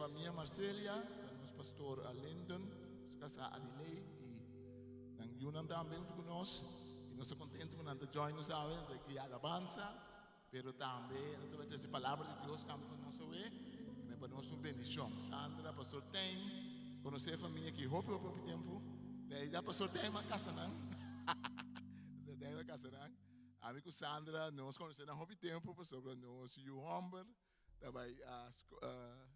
familia Marcelia, tenemos pastor Lyndon, casa Adilei y nang yunan también con nosotros y nos contento con ante join nos saben de que alabanza, pero también ante la palabra de Dios también con nosotros que me ponemos una bendición. Sandra, pastor Tem, conocer familia que hope por tiempo, ya pastor Tem a casa nan, pastor Tem a casa nan. Amigo Sandra, nós conhecemos há muito tempo, sobre nós e o Humber, também a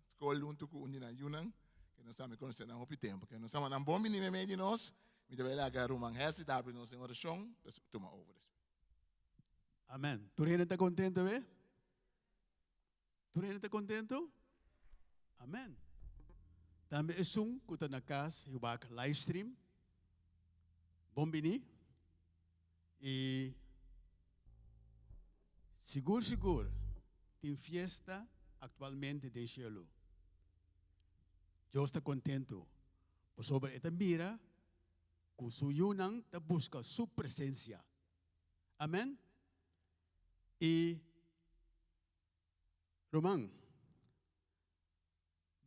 escola junto com o Nina Yunan, que nós também conhecemos há muito tempo. Que nós estamos na bom menino meio de nós, e também lá que o Manhãs está abrindo nossa oração, para tomar over. Amém. Tu está contento, ve? Tu está contento? Amém. Também é que está na casa, e vai live stream. Bom menino. E seguro, tem fiesta atualmente de cielo. Eu estou contento, por sobre esta mira, que su yunang te busca su presencia. Amén. E Román,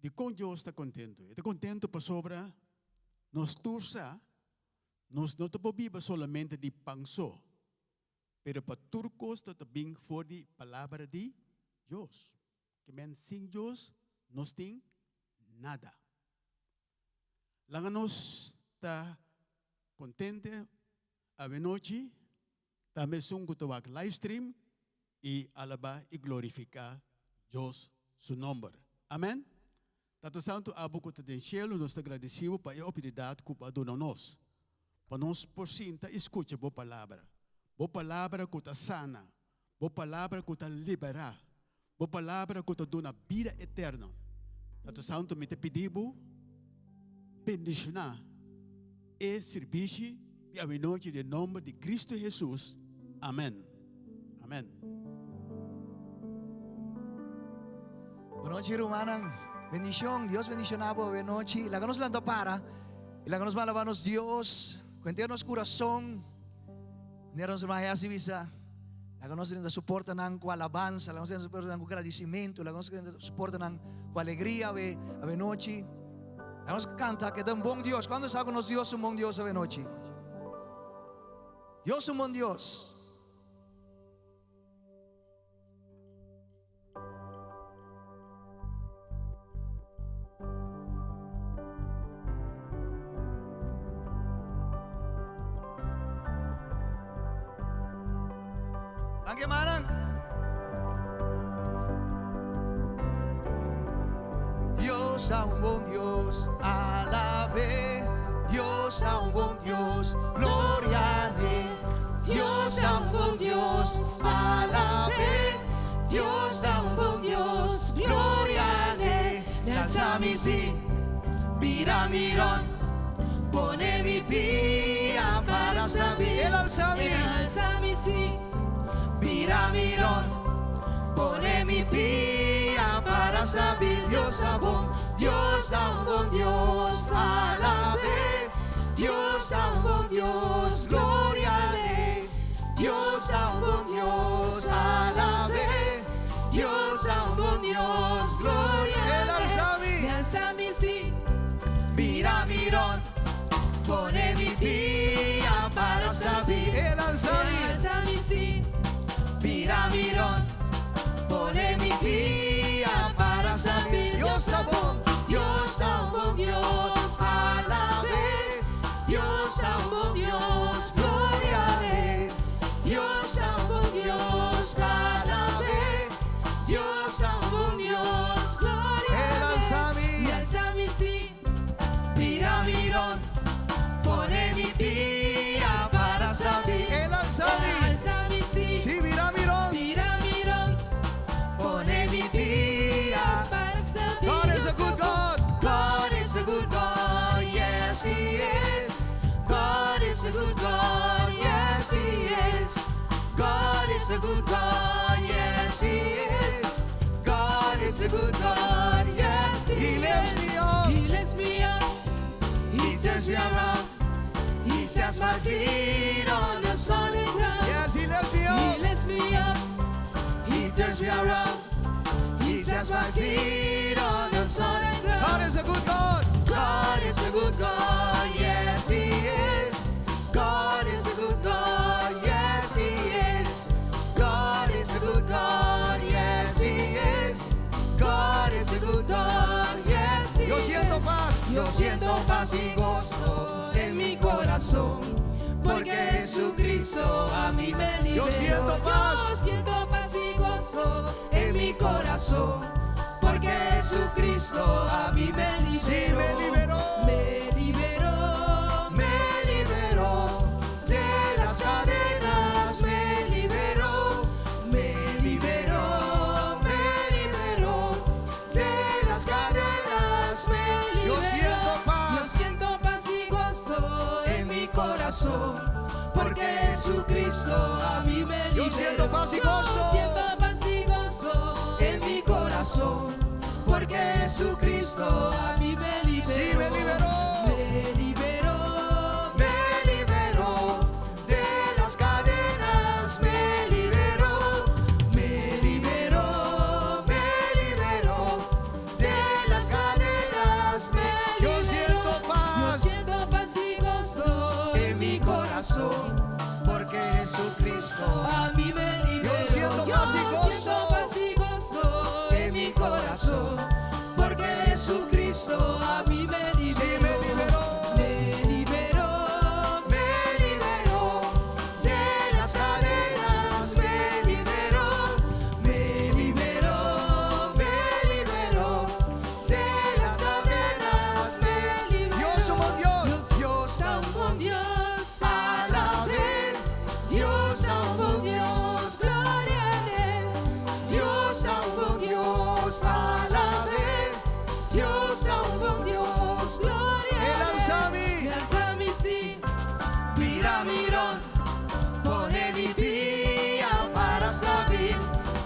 de como eu estou contento? Estou contento por sobre nós tursa, nós não vivemos solamente de panso. Pero para turcos também for de palavra de Deus. Que men sem Deus não tem nada. Lá nós está contente a noite, também são que tawag live stream e alabar e glorificar Deus seu nome. Amém? Tata Santo abo que está no cielo, nós agradecemos para a oportunidade que o dona nós. Para nós por cinta escuta a palavra. Boa palavra que te sana, boa palavra que te libera, boa palavra que te dá uma vida eterna. Tato Santo me te pedimos bendicionar e serviço e a noite em nome de Cristo Jesus. Amém. Amém. Boa noite, irmãos. Bendição, Deus bendicionado boa noite. Laganos lang para, laganos malabanos Deus, cuentenos coração. Meron sa mga visa, lagos din na suporta ng alabanza, lagos din na suporta ng agradecimiento, lagos din na suporta ng alegría ave noche. Lagos canta que dan bom Dios. ¿Cuándo sa con Dios un bom Dios ave noche? Dios un bom Dios. Bagaimana? Dios a un buen Dios, alabe. Dios a un buen Dios, gloria a Él. Dios a un buen Dios, alabe. Dios a un buen Dios, gloria a Él. Nalzamisi, mirón, pone mi pía para saber. El alzamisi. Mirón, pone mi pía para saber. Dios a bon, Dios a un buen Dios, alabe. Dios a un buen Dios, gloria a Él. Dios a un buen Dios, alabe. Dios a un buen Dios, gloria a Él. Alzami, mirón, pone mi pía para saber. El alzami, mirón, pone mi pía para saber. Dios está bon, Dios está un buen Dios, alabe. Dios está un buen Dios, gloria a Él. Dios está un buen Dios, alabe. Dios está un buen Dios, gloria a Él. Y alzami, sí, mirón, pone mi pía para saber. El alzami, sí, mirón, pone mi pía para saber. God is a good God. God is a good God. Yes, He is. God is a good God. Yes, He is. God is a good God. Yes, He is. God is a good God. Yes, He lifts me up. He lifts me up. He turns me around. He sets my feet on the solid ground. Yes, He lifts me up. He lifts me up. He turns me around. He sets my feet on the solid ground. siento paz, yo siento paz y gozo en mi corazón, porque Jesucristo a mí me liberó. Yo siento paz. Yo siento paz y gozo en mi corazón, porque Jesucristo a mí me liberó. Sí, me liberó. Me liberó, me liberó de las cadenas, me liberó, me liberó, me liberó de las cadenas, me liberó. Yo siento yo paz siento paz y gozo en mi corazón, porque Jesucristo a mí me liberó. Yo siento paz y Yo gozo siento paz y gozo en mi corazón, porque Jesucristo a mí me liberó. sí me liberó. Me liberó, Me liberó de las cadenas, me liberó, me liberó, me liberó de las cadenas, me yo liberó. siento Yo paz siento paz y gozo en mi corazón, porque Jesucristo a mí me liberó. Yo siento paz y gozo. siento paz y gozo en mi corazón, porque Jesucristo a mí me liberó. sí me liberó. Me liberó, Me liberó de las cadenas, me liberó, me liberó, me liberó de las cadenas, me liberó. Dios somos Dios, Dios Tan buen Dios, alabe, Dios amo Dios, gloria a Él. Dios amo Dios, alabe, Dios amo Dios, Gloria el a Él. alzami, El alzami sí, mira miront, pone mi pía para saber.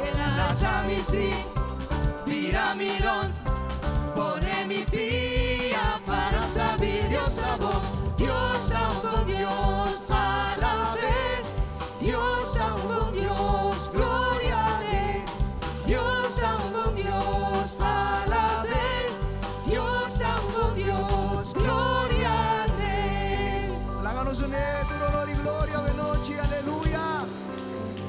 el Alzami sí, mira miront, pone mi pía para saber. Dios amo Dios, alabe, Dios amo Dios, gloria a Él. Dios amo Dios, alabe, Dios amo Dios, gloria a Él. Láganos un honor y gloria, noche, aleluya.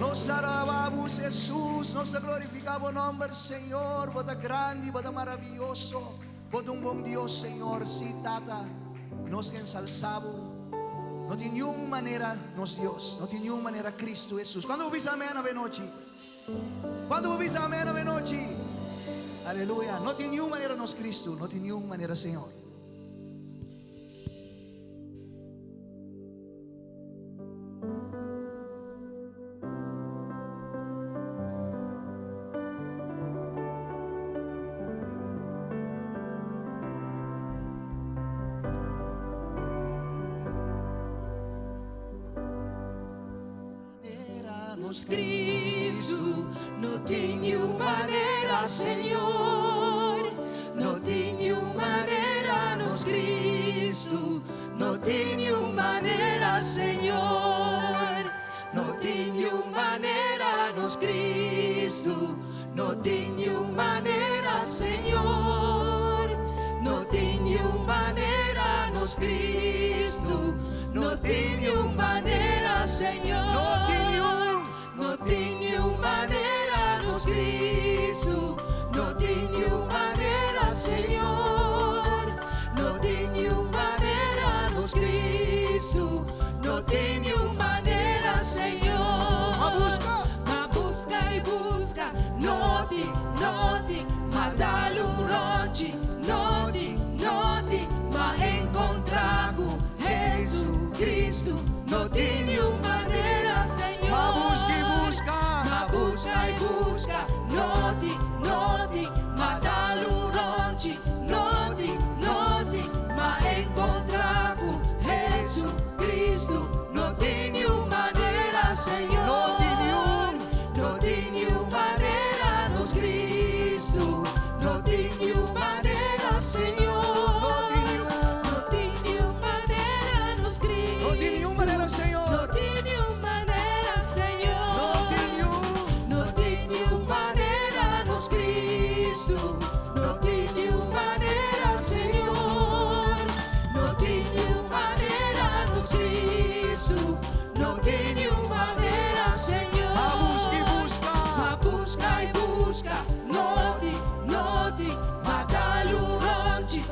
Nos alabamos Jesús, nos glorificamos nombre Señor, vos grande, vos maravilloso, vos un buen Dios Señor, sí tata, nos ensalzamos, no tiene ninguna manera nos Dios, no tiene ninguna manera Cristo Jesús. Cuando vos amén a noche, cuando vos amén a noche, aleluya, no tiene ninguna manera nos Cristo, no tiene ninguna manera Señor. Cristo, no tiene maneira, Senhor. No tiene maneira, nos Cristo. No tiene maneira, Senhor. No tiene maneira, nos Cristo. No tiene maneira, Senhor. No tiene maneira, nos Cristo. No tiene maneira, Senhor. No tiene maneira, nos Cristo. No tiene maneira, Senhor. No tiene maneira, nos Cristo. No tiene maneira, Senhor. Ma busca e busca, noti, ma dall'uroci, noti, ma encontrar com Jesus Cristo. No tiene maneira, Senhor. Ma busca e busca, noti, ma dall'uroci, noti, ma encontrar com Jesus Cristo. No tiene maneira, Senhor. No tiene maneira, nos Cristo. No tiene maneira, Senhor. No tiene maneira, nos Cristo. No tiene maneira, Senhor. No tiene maneira, Senhor. No tiene maneira, nos Cristo. No tiene maneira, Senhor. No tiene maneira, nos Cristo. No tiene maneira, Senhor. Ma busca Ma busca e busca, noti, ma dall'uroci,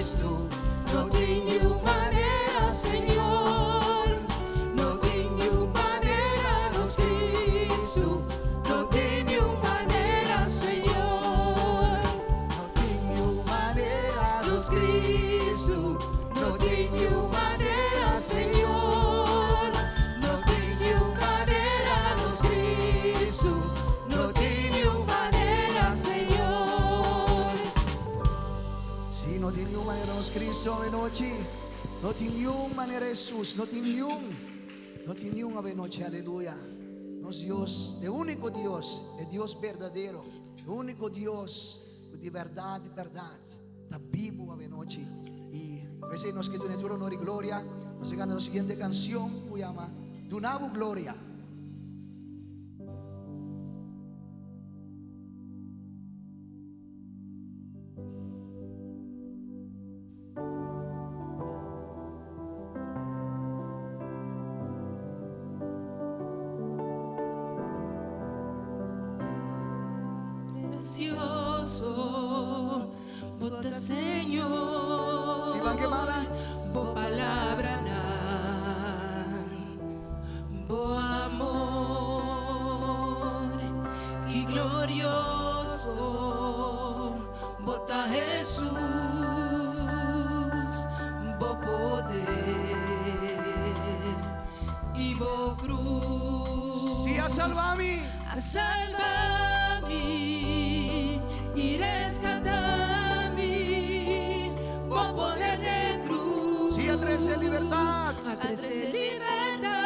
Cristo. No tenho maneira, Senhor. No tenho maneira, nos Cristo. No tenho maneira, Senhor. No tenho maneira, nos Cristo. No tenho maneira, Senhor. No tenho maneira, nos Cristo. No tenho maneira, Senhor. Si no tenho maneira nos Cristo ave noche, no tenho maneira Jesus, no tenho ave noche, aleluya. Nos Dios, el único Dios, el Dios verdadero, el único Dios de verdad, está vivo ave noche. Y a veces nos queda un honor y gloria. Nos llega la siguiente canción, se llama Dunabo Gloria. Precioso, bota Señor. Si van quemada, Bo palabra na, bo amor, que glorioso, bota Jesús, bo poder y bo cruz. si a salvami, A salvarmi y rescatarmi, bo poder de cruz. si a trece libertad, A trece libertad,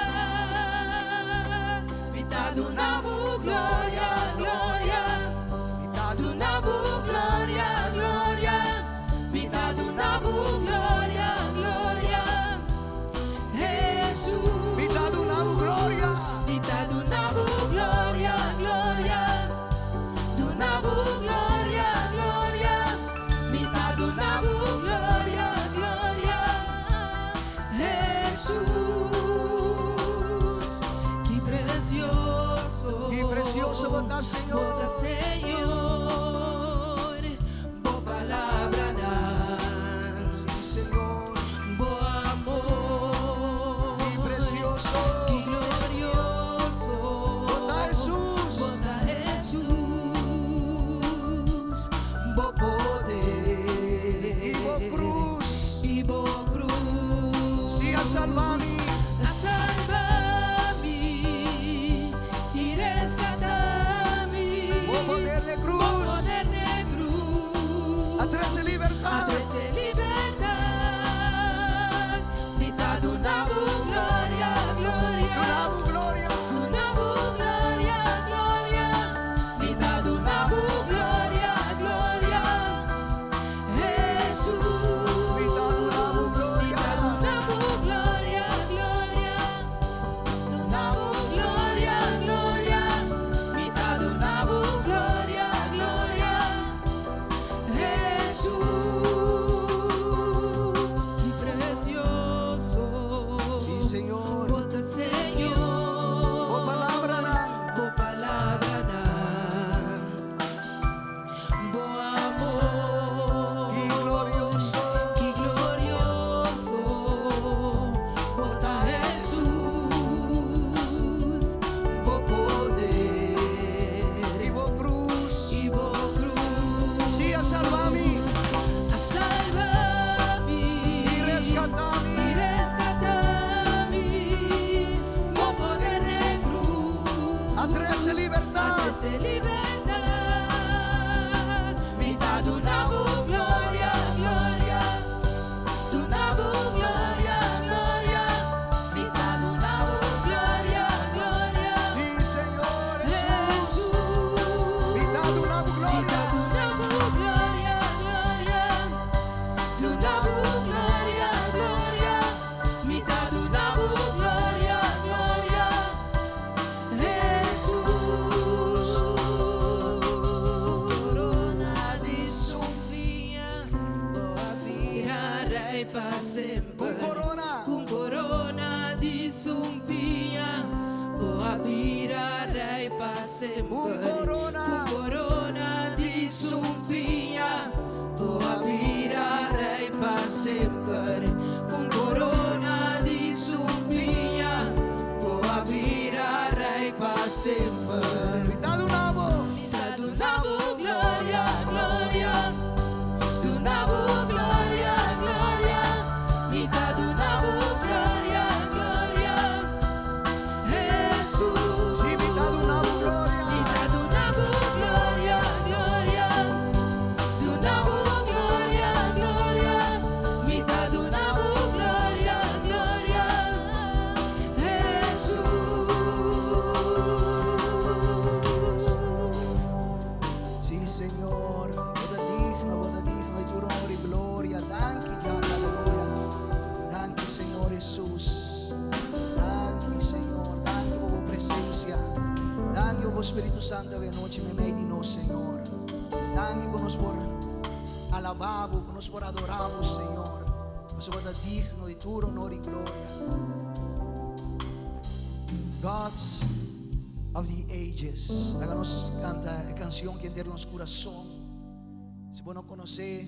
mitad de una gloria, gloria, mitad de una gloria, gloria, mitad de una gloria, gloria, Jesús, mitad de una gloria, mitad de una gloria, gloria, de una gloria, gloria, mitad de una gloria, gloria, Jesús, qué precioso bota Señor. bota Señor, bo palabra dan, Sí, Señor, bo amor, y precioso, qué glorioso, bota Jesús, bota Jesús, bo poder y bo cruz, y bo cruz. si a salvami, A salvarmi y rescatarmi, bo poder de cruz, poder de cruz, a trece a libertad, trece libertad, mitad de una gloria, gloria, Dunabo gloria, de una gloria, gloria, mitad de una gloria, gloria, Jesús, mitad de una gloria, gloria, gloria, de una gloria, gloria, mitad de una gloria, gloria, Jesús, y precioso, sí, Señor, bota Señor, bo palabra na, bo palabra na, bo amor, y glorioso, qué glorioso, bota Jesús, bo poder y bo cruz, y bo cruz. si a salvami, A salvarmi y rescatami, y rescatarmi, bo poder de cruz. a trece libertad, Trece libertad, mitad de una gloria, gloria, de una gloria, gloria, mitad de una gloria, gloria, sí, Señor Jesús, Jesús, mitad de una gloria, mitad de una gloria, gloria, de una gloria, gloria, mitad de una gloria, gloria, Jesús, corona di sombria, boa virare pa sempre. con corona, Con corona di sumpia, boa virare pa sempre. Un corona. Con corona di sumpia, boa virare pa sempre, con corona di sumpiglia, o abirai pa sempre. Mitad un amo. Donavo gloria, gloria, donavo gloria, gloria, mitad donavo gloria, gloria, Jesús. Sí, mitad un amo, gloria. Mitad donavo gloria, gloria, donavo gloria, gloria, mitad donavo gloria, gloria, Jesús. Sí, Señor, vada digno de tu honor y gloria. Danke, danke, aleluya. Danke, Señor Jesús. Danke, Señor. Danke por tu presencia. Danke por Espíritu Santo que noche me medio no, Señor. Danke por nos por alabamos, por nos por adoramos, Señor. Você vada digno de tu honor y gloria. Gods of the ages. Háganos canta la canción que entierra nuestro corazón. Si vos no conocés,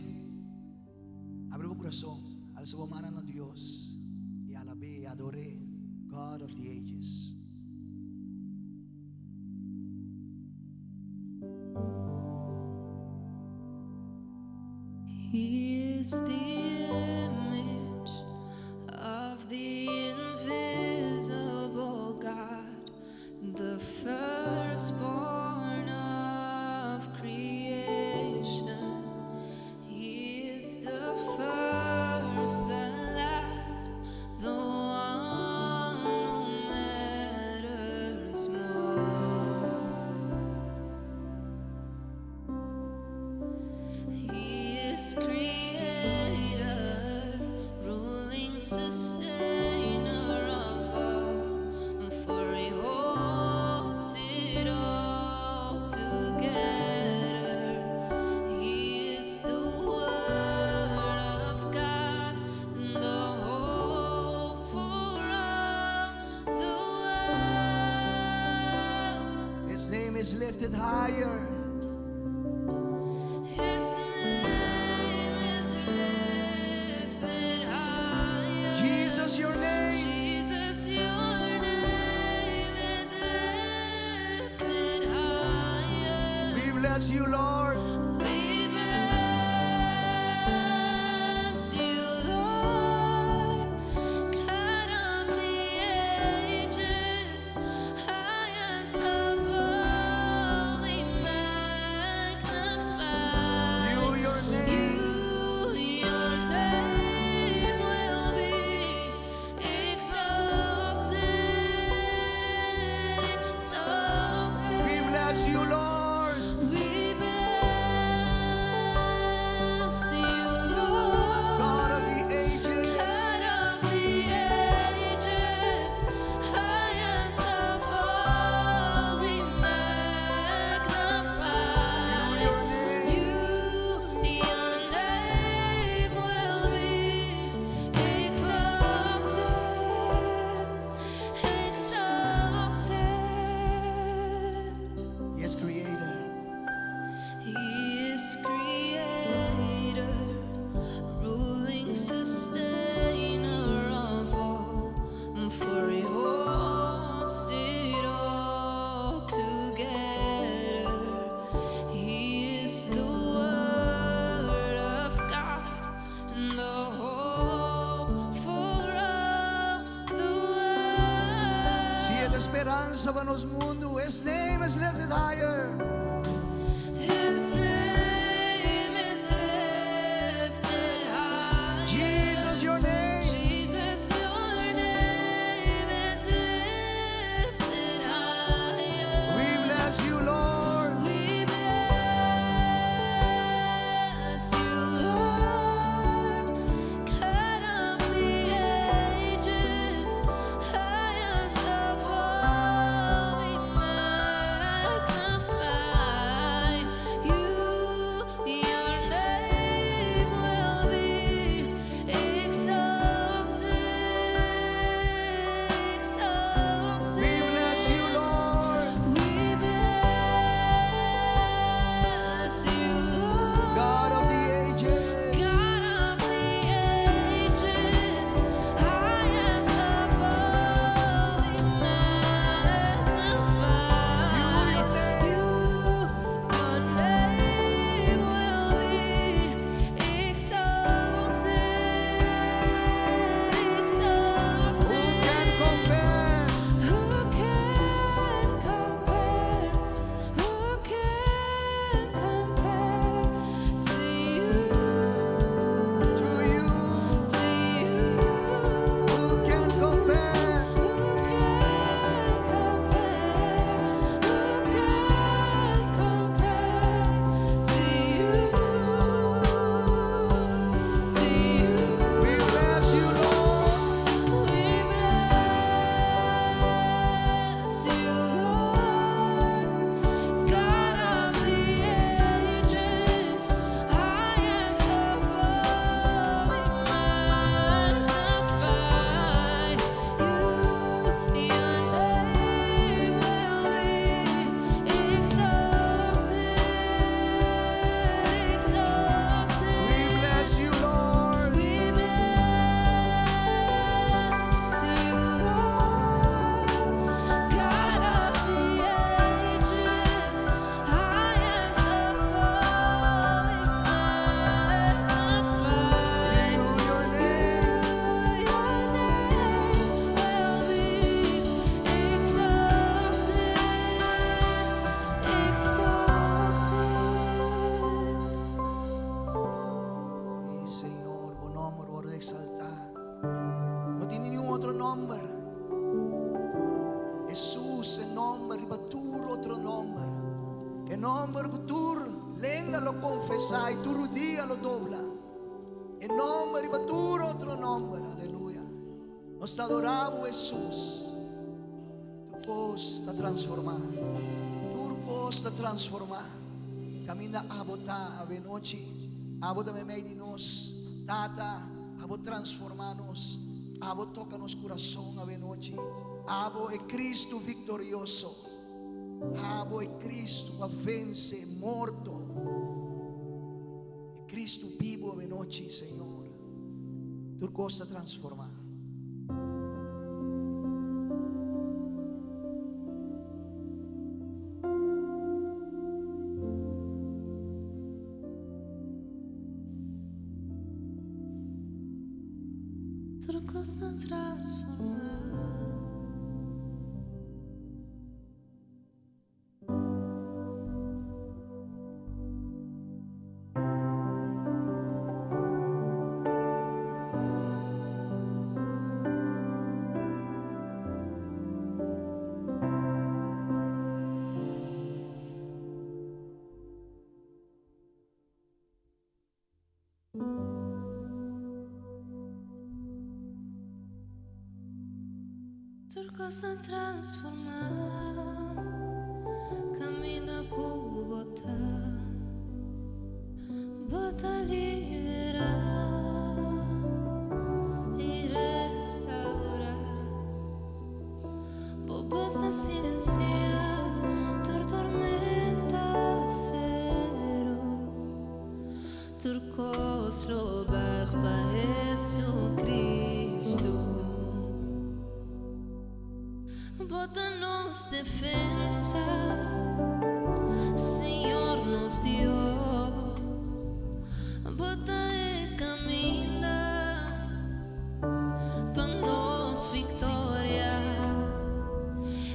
abre tu corazón. Al se mano a Dios y alabé, adoré. God of the ages. He is the image of the invisible God, the firstborn of creation. He is the first, the last, the one who matters most. He is creator, ruling, sustainer of all, for he holds it all together. He is the Word of God, the hope for all the world. His name is lifted higher. His name is lifted higher. Jesus, your name. Jesus, your name is lifted higher. We bless you, Lord. We bless you, Lord, God of the ages, highest of all, we magnify You, your name. your name will be exalted, exalted. We bless you, Lord. We bless you, Lord, God of the ages. God of the ages, highest of all, we magnify Your name. your name will be exalted, exalted. Yes, Creator. He is creator, ruling, sustainer of all, for he holds it all together. He is the Word of God, the hope for all the world. Siete esperanza para los mundos. His name is lifted higher. His name is lifted high. Jesus, your name. Jesus, your name is lifted higher. We bless you, Lord. We bless you, Lord, God of the ages, highest of all, we magnify exaltar. No tiene ningún otro nombre. Jesús, el nombre, ribatur otro nombre. El nombre que tu lengua lo confesa y tu rodilla lo dobla. El nombre, ribatur otro nombre. Aleluya. Nos adoramos, Jesús. Tu voz está transformada. Tu voz está transformada. Camina a botar a noche. A botar me meio de nós. Tata, a botar transformar-nos. A botar toca nos coração a noche. Abo é Cristo victorioso. Abo é Cristo a vence morto. É Cristo vivo a noche, Senhor. Tu costa transformar. Tu costa transformar. Tu costa transformar. Camina com bota liberar e restaurar. Possa silenciar tu tormenta feroz. Tu costa barba Jesus Cristo. Bota-nos defensa, Senhor nos Deus. Bota e caminha para nós vitória.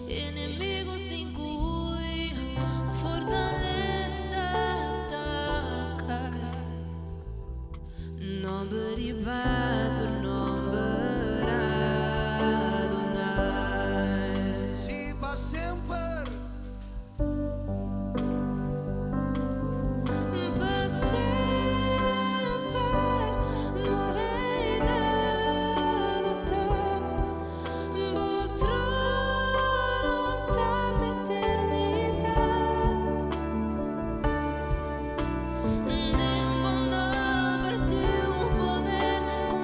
Inimigo te inclui, fortaleza ataca. Não derivado, não Sempre. Poder com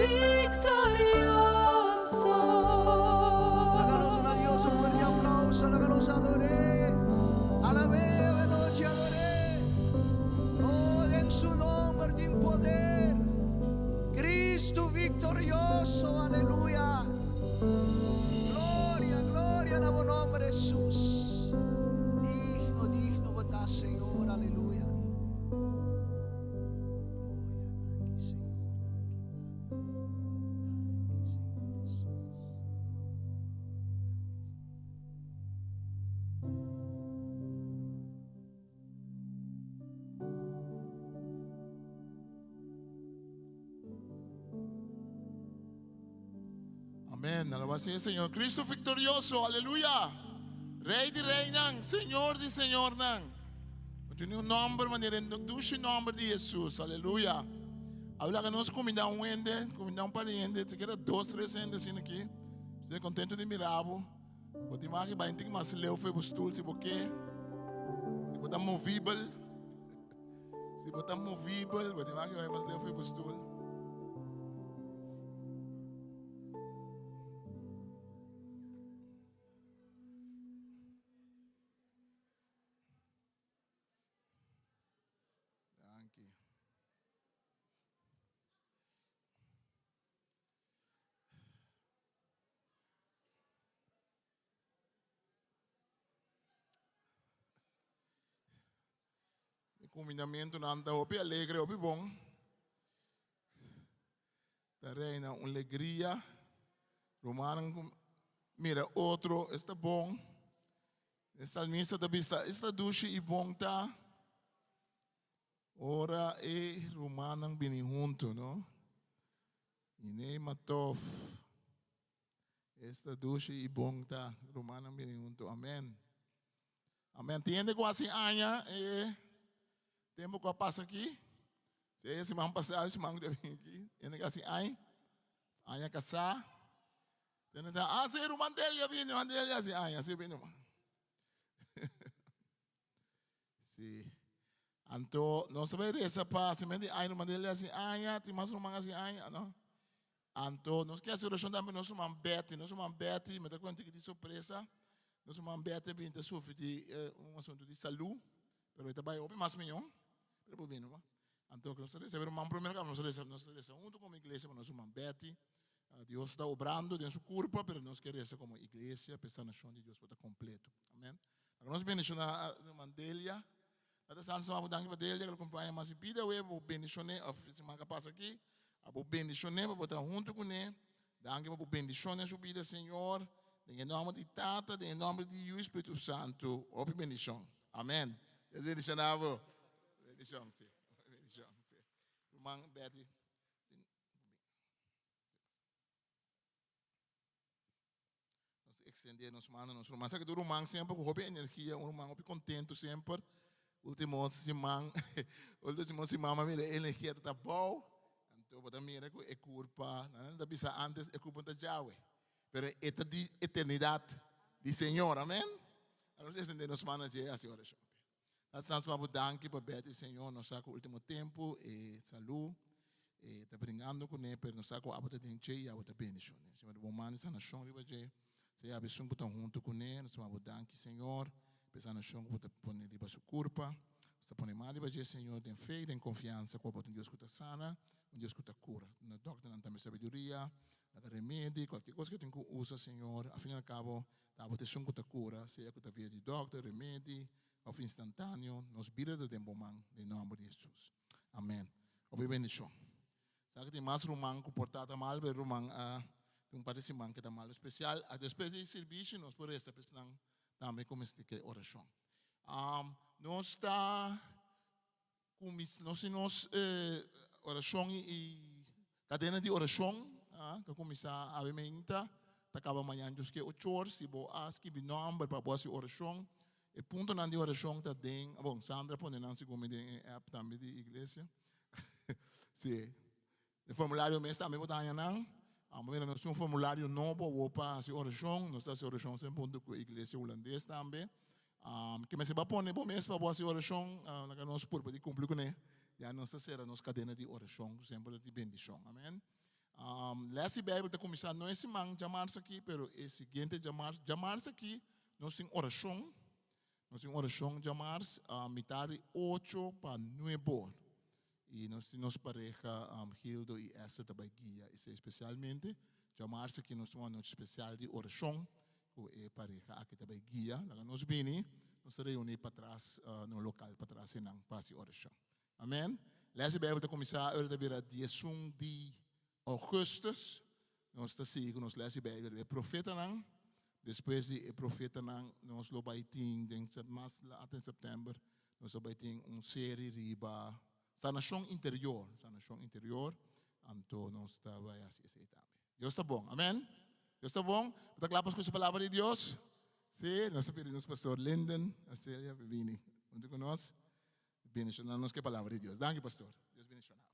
victorioso. Háganos una Dios un fuerte aplauso, háganos adoré. Alabé, de noche adoré. Oh, en su nombre tiene poder. Cristo victorioso, aleluya. Gloria, gloria a tu nombre, Jesús. Digno, digno, bota, Señor, aleluya. Gloria, Señor. Amén. Alabado sea el Señor. Cristo victorioso. Aleluya. Rey de reinan. Señor de señor nan. Tiene un nombre, maneira de o nome de Jesus. Aleluia. Habla que nós comida um ende, comida um pariente, se quer 2, 3 endes assim aqui. Você é contente de mirabo. O te marque vai ter mais leu foi postul se porque se botar movível. Se botar movível, o te marque vai mais leu foi postul. Combinamento nanda hopi alegre hopi bom. Da reina uma alegria. Romano mira outro está bom. Esta missa da vista está duche e bom tá. Ora e romano bini junto, no? Ine matov. Esta duche e bom tá. Romano bini junto. Amém. Amém. Tiende quase anha e tempo que passa aqui, se esse man passar, esse man deve vir aqui, ele assim, ai a casar, ele tá, se o mandelha vem, o mandelha assim, assim vem, sim, então nós sabemos essa paz, se mende, o mandelha assim, tem mais um man assim, não, então nós queremos oração também, nós somos bete, mas tá quando de surpresa, nós somos bete, bem, tá sofre de assunto de saúde, pero está bem, ouvir mais milhão. Pero bem, não? Então, nós recebemos uma primeira nós recebemos junto como igreja, nós somos bete. Deus está obrando de sua culpa, mas nós queremos como igreja, pensar na chão de Deus para completo. Amém. Nós bendicionamos a Mandelia. Nós estamos a dar para Mandelia, que acompanha mais e pida, eu bendicionei, a semana que passa aqui, eu bendicionei para botar junto com ele. Danke para bendicionar a sua vida, Senhor. Em nome de Tata, em nome de o Espírito Santo, ouve bendição. Amém. Bendicionado. Bendição, sim. Bendição, sim. Irmã Betty. Nós extender nossa mão, nosso irmão. Sabe que o irmão sempre com energia, um irmão contente sempre. Último semana, mira, energia está boa. Então, bota mira que é culpa, não da bisa antes é culpa da Yahweh. Pero esta de eternidade de Senhor, amém? Nós extender nossa mão de assim oração. Nós estamos danke para Betty, Senhor, nos saco o último tempo e saúde, e está brincando com ele, mas nos saco a botar de cheia, a botar bendição. Senhor, bom mano, está na chão de baixo, se a pessoa está junto com ele, nós estamos danke, Senhor, pensando na chão, botar por ele de baixo culpa, está por ele mal de baixo, Senhor, tem fé, tem confiança, com botar Deus que está sana, Deus que está cura, na doctor não tem sabedoria, na remédio, qualquer coisa que tem que usar, Senhor, a fim e ao cabo, a botar chão que está cura, seja que está via de doctor, remédio of instantâneo, nos vira do tempo man, em nome de Jesus. Amém. Ouve bendição. Sabe que tem mais romano que portata mal, mas romano tem parece man que está mal especial. A depois de serviço, nós por esta pessoa também começamos a oração. Nós está nós oração e cadena de oração, que começa a avementa, acaba amanhã dos que 8 horas, se vou ask que nome para fazer oração. E ponto na de oração tá den, bom, Sandra põe na segunda de app também de igreja. Sim. O formulário mesmo também botar não. A maneira nós um formulário novo para a oração, nós temos oração sempre ponto com a igreja holandesa também. Que me se vai pôr no mês para fazer oração, na nós por poder cumprir com ele. Já nós será nossa cadena de oração sempre de bendição. Amém. Lesse Bijbel está começando não esse man chamar-se aqui, pero é seguinte chamar-se aqui, nós temos oração. Nós temos oração chamar-se metade 8 para 9 horas. E nós temos pareja Hildo e Esther também guia. Isso é especialmente chamar-se aqui nós temos uma noite especial de oração. Que é pareja aqui também guia. Nós vini, nós reunimos para trás, no local para trás, e não passe oração. Amém? Lesse Bijbel está começando, agora está dia 1 de Augustus. Nós estamos seguindo, nós lesse Bijbel. O profeta não. Depois de profeta nós lo baiting mais lá em setembro nós lo baiting série riba sanação interior então nós está vai assim também. Deus está bom, amém. Deus está bom. Está claro com a palavra de Deus. Sim, nós pedimos pastor Linden, Australia, vini junto com nós. Bendicionamos que a palavra de Deus. Danke pastor. Deus bendicionar.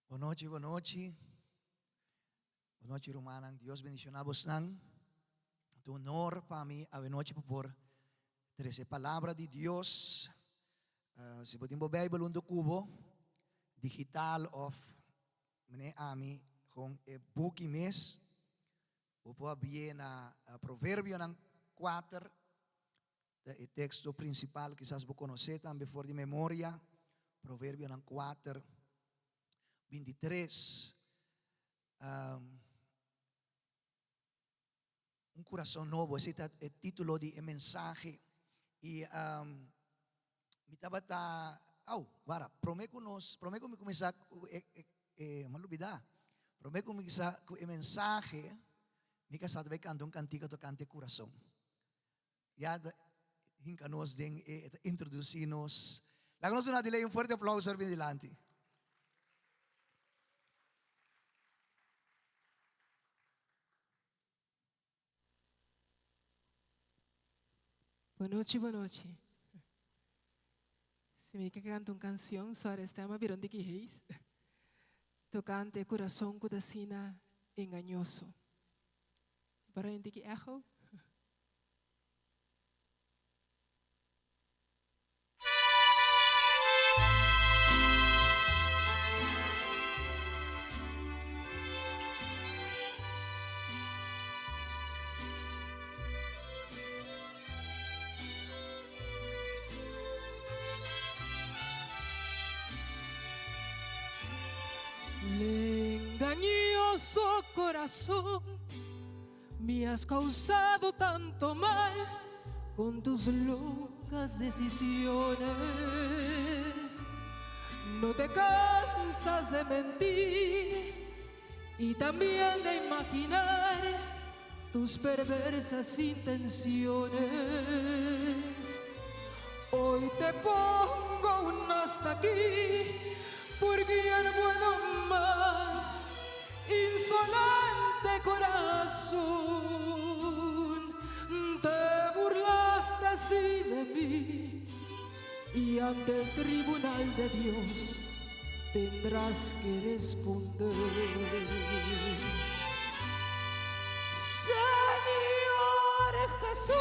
Boa noite, boa noite. Boa noite, Romanang. Deus bendicionamos nang. Tu honor para mim a noite por trazer a palavra de Deus. Se podemos ver o do cubo digital of mene ami com e book mes. Opo abie na provérbio ng 4. O texto principal quizás vos conhecer também por de memória. Provérbio ng 4, 23. Un corazón nuevo, ese es el título del mensaje. Y mi tabata, prometo me comenzar, malubida, prometo me comenzar el mensaje, mi casa debe cantar un cantico tocante corazón. Ya, hincanos den introducirnos. Láganos una delay, un fuerte aplauso bien delante. Boa noite. Se me quer cantar uma canção, só esta uma virão de que reis. Tocante coração que sina engañoso. Para gente que echo. Engañoso corazón, me has causado tanto mal con tus locas decisiones. No te cansas de mentir y también de imaginar tus perversas intenciones. Hoy te pongo un hasta aquí porque ya no puedo más. Insolente corazón, te burlaste así de mí y ante el tribunal de Dios tendrás que responder. Señor Jesús,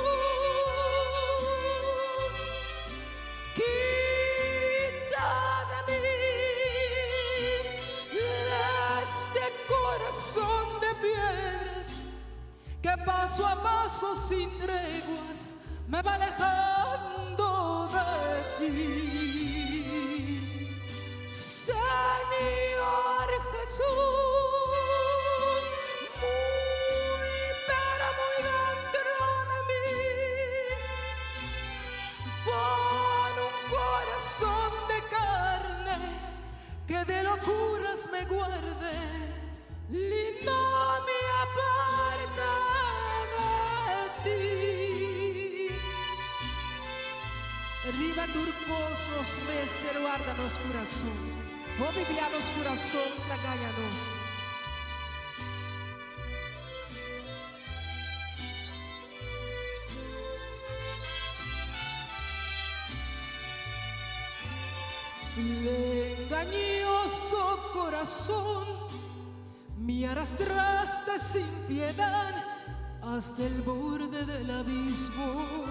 quita de mí este corazón de piedras que paso a paso sin treguas me va alejando de ti. Señor Jesús, pero muy dentro de mí pon un corazón de carne que de locuras me guarde y no me aparta de ti. Riba turposos mester guardanos corazón, o vivianos corazón tagañanos. El engañoso corazón me arrastraste sin piedad hasta el borde del abismo.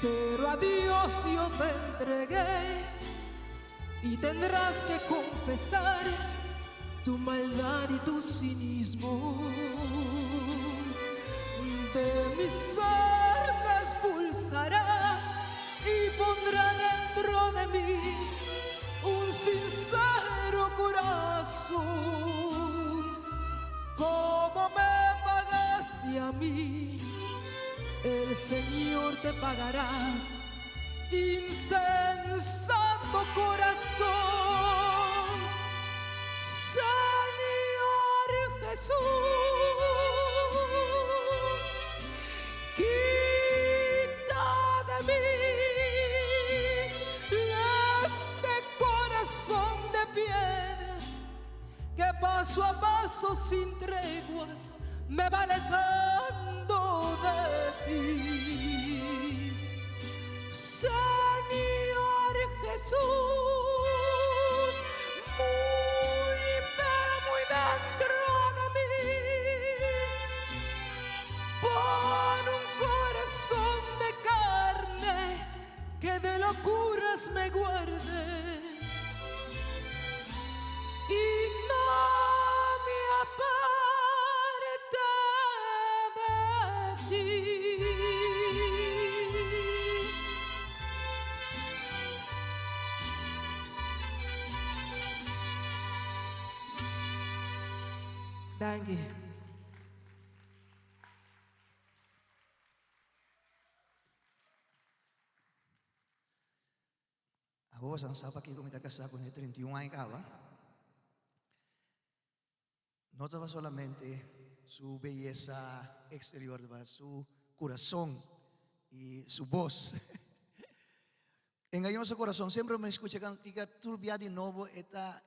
pero a Dios yo te entregué y tendrás que confesar tu maldad y tu cinismo. De mi ser te expulsará y pondrá dentro de mí un sincero corazón. Como me pagaste a mí, el Señor te pagará, insensato corazón. Señor Jesús, quita de mí este corazón de piedras que paso a paso sin treguas me va alejando de ti. Señor Jesús, muy pero muy dentro de mí, pon un corazón de carne que de locuras me guarde y no me aparte de ti. Danke. Ako, ang sapa kiko mitakasa con 31 años acaba. No estaba solamente su belleza exterior, ¿verdad? Su corazón y su voz. Engañó su corazón. Siempre me escucha que turbia de nuevo esta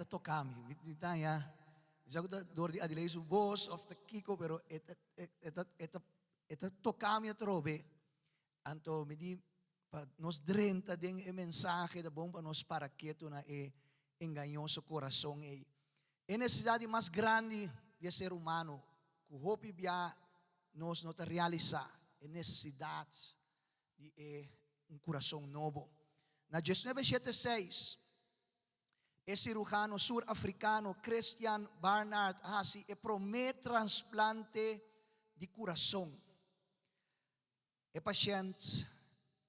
tocami. Mitanya. Saya dor di adilay su voz of the Kiko, pero esta tocami trobe. Anto midi nos drenta den e mensaje da bom para nos para quieto na engañoso coração e necessidade mais grande de ser humano que hope bia nos nota realizar a necessidade de um coração novo. Na 1976 cirujano sur-africano Christian Barnard Hassey promete transplante de coração. O paciente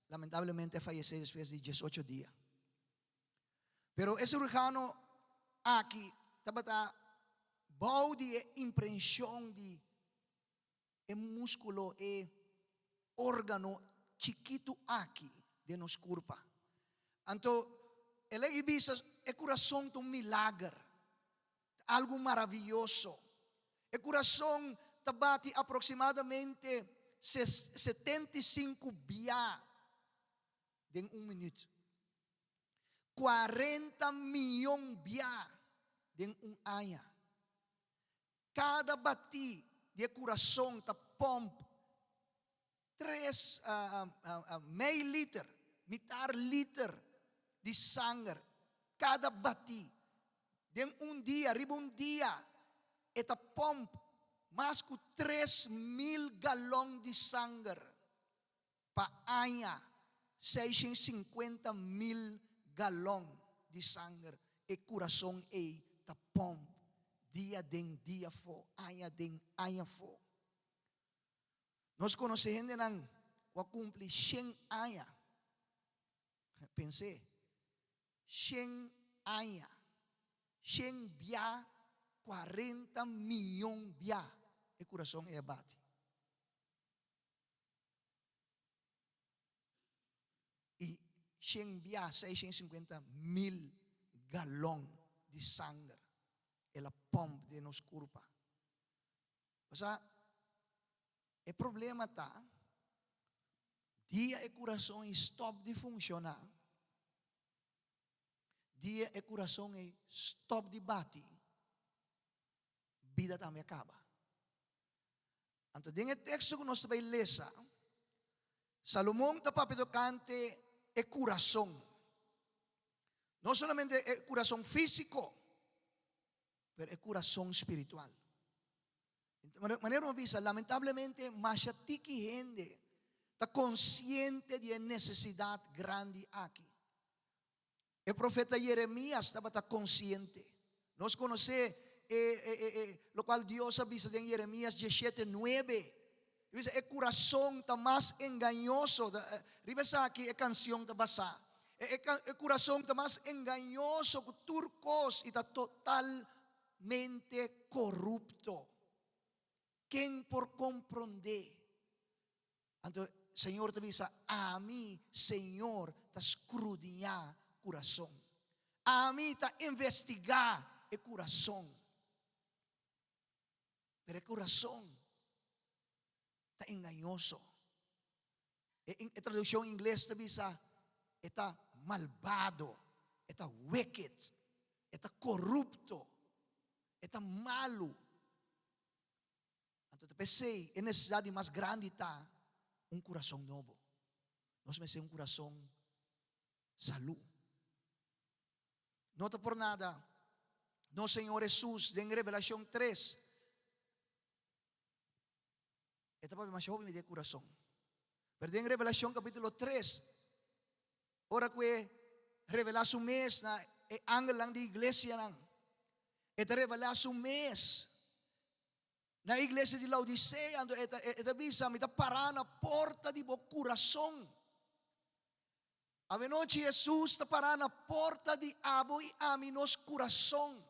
lamentablemente falleció después de 18 días. Pero ese cirujano aquí estaba bau de impresión de músculo e órgano chiquito aquí de nos curva. Então, ele ibisa el corazón de un milagre, algo maravilloso. El corazón bate aproximadamente 75 BIA en un minuto. 40 millones BIA en un año. Cada bati de corazón ta pomp 3 meio liter, mitad liter de sangre. Cada bati. En un día, arriba un día, esta pomp más que 3,000 galones de sangre. Pa año, 650,000 galones de sangre. El corazón esta pomp. Dia den dia fo, año den año fo. Nos conocemos en que cumple 100 años. Pensé, 100 años, 100 bia, 40 millones bia, el corazón es bate. Y 100 bia, 650,000 galones de sangre. La pompa de nos curva. O sea, el problema está, dia el corazón stop de funcionar, dia el corazón stop de batir, vida também acaba. Então, em texto que nós vai ler, Salomão está papedocante el corazón, no solamente el corazón físico, pero el corazón espiritual. De manera visa, lamentablemente, machatiqui gente está consciente de necesidad grande aquí. El profeta Jeremías estaba consciente. Nos conoce lo cual Dios avisa en Jeremías 17:9. Dice, el corazón está más engañoso. Revisa aquí la canción está basada. El corazón está más engañoso que turcos y está totalmente corrupto. ¿Quién por comprender? Entonces, Señor te dice, a mí, Señor, te escudriñar corazón. A mí te investigar el corazón. Pero el corazón está engañoso. En traducción en inglés te dice, está malvado, está wicked, está corrupto, está malo. Entonces pensé, en necesidad más grande está un corazón nuevo. No se me hace un corazón salud. No está por nada. No, Señor Jesús, en Revelación 3. Esta para más joven de corazón. Pero en Revelación capítulo 3. Ora que revela su mes na ángel lang di iglesia nang. Esta revela su mes na iglesia de Laodicea. Esta bisa mita para na porta di bo corazón. A noche Jesús está para na porta de abo y ami nos corazón.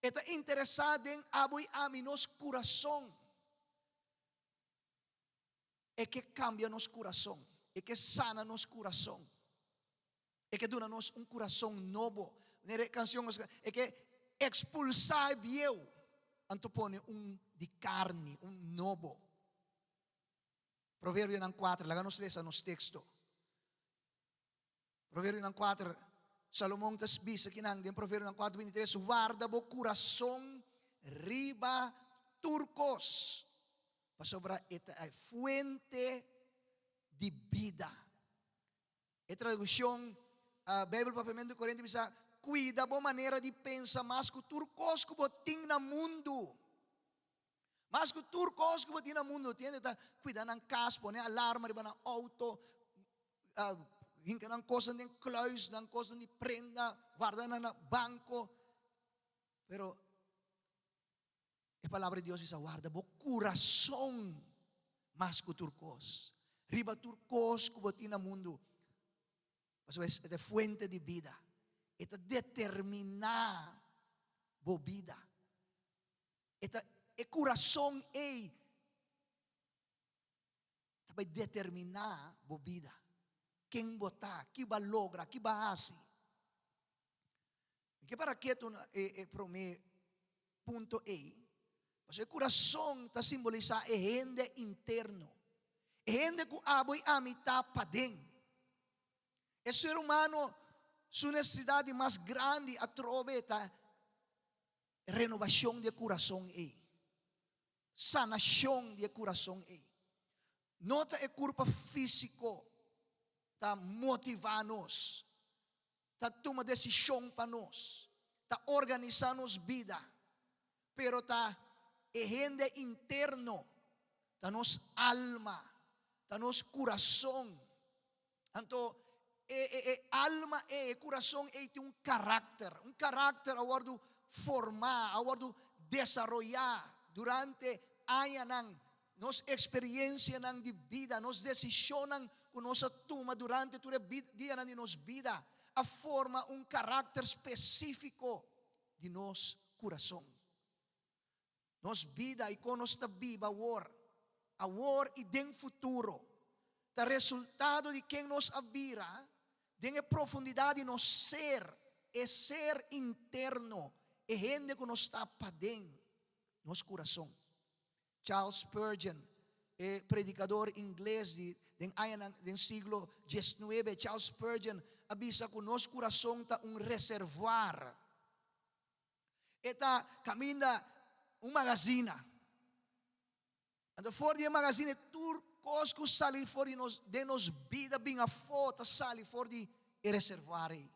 Está interesado en abo y ami nos corazón. É que cambia nos corazón. É que sana nos corazón. É que dona nos um coração novo. Nere canção é que expulsar viejo, antopone de carne, novo. Provérbio 4, laganos lesa nos texto. Provérbio 4, Salomão tas bisa kinang din Provérbio 4:23, guarda bo coração riba turcos. Pasobra esta fuente de vida. A tradução Bíblia Papamento Corrente diz: cuida boa maneira de pensar mais que turcos que botin na mundo. Mas que turcos que botin na mundo, tiene ta cuida ng casa, pone alarma riba ng auto, hinka ng cosa ng kluis, ng cosa ni prenda, guarda na banco. Pero a palavra de Deus diz: guarda bo coração mais que turcos. Riba turcos que botin na mundo. Mas é fuente de vida. É determinar a vida. É coração vai determinar a vida. Quem botar, que vai lograr, que vai fazer. E que para que tu para mim ponto mas o coração está simbolizando o rende interno. O rende que abo e amita para dentro. O ser humano, sua necessidade mais grande a troveta renovação de coração sanação de coração nota é corpo físico tá motivar-nos, tá tomar decisão para nós, tá organizar nos vida, pero tá rende interno, tá nos alma, tá nos coração. Então alma e coração tem caráter aguardo formar, aguardo desarrollar durante anos nos experiência de vida, nos decisões que nós toma durante todo dia de nossa vida, a forma caráter específico de nosso coração. Nos vida e com nossa viva agora e dentro futuro, o resultado de quem nos avira, de profundidade de nosso ser, é ser interno, é gente que nos está para dentro, nosso coração. Charles Spurgeon, predicador inglês do século XIX, Charles Spurgeon avisa que nosso coração está reservoir. Está caminha magazine. And for the magazine turcos que sali for de nos vida bem a foto sali for de reservare.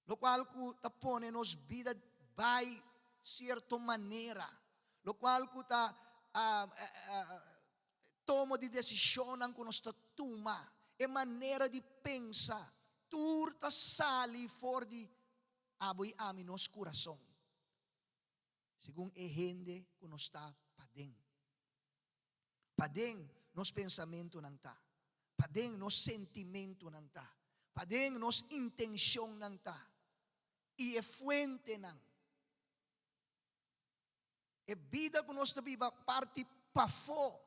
Lo qual que tapone nos vida by certa maneira. Lo qual que toma de decisão que nós toma, é maneira de pensar, turta sali for de aboy ami nos coração, segundo a gente que nós está padeng nos pensamento não tá, padeng nos sentimento não tá, padeng nos intenção não tá, e é fuente não, é vida que nós viva parte para fora,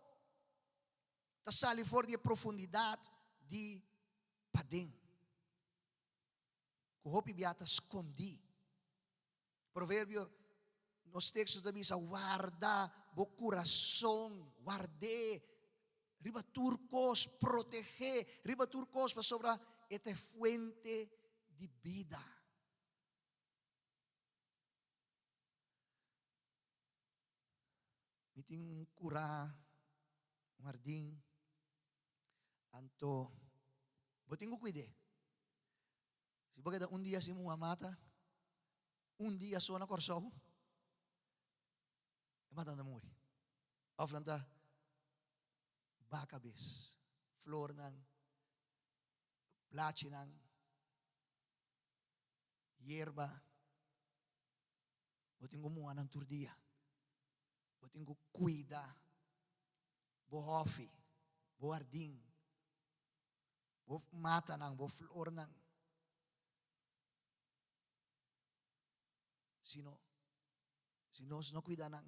tá sali for de profundidade de padeng, que hopi biata escondi, provérbio nos textos da Bíblia, guarda o coração, guarde, riba turcos, proteger, riba turcos para sobre esta fuente de vida. Me tem cura, jardim, anto, eu tenho que cuidar. Se você dia se uma mata, dia só na corção, é matando a morrer. Aflanta, bakabis, flor nang, plachi nang, hierba, eu tenho que muar ng turdia, eu tenho que cuidar, bo hofi, bo jardim, bo mata nang, bo flor nang. Se nós não cuidar nang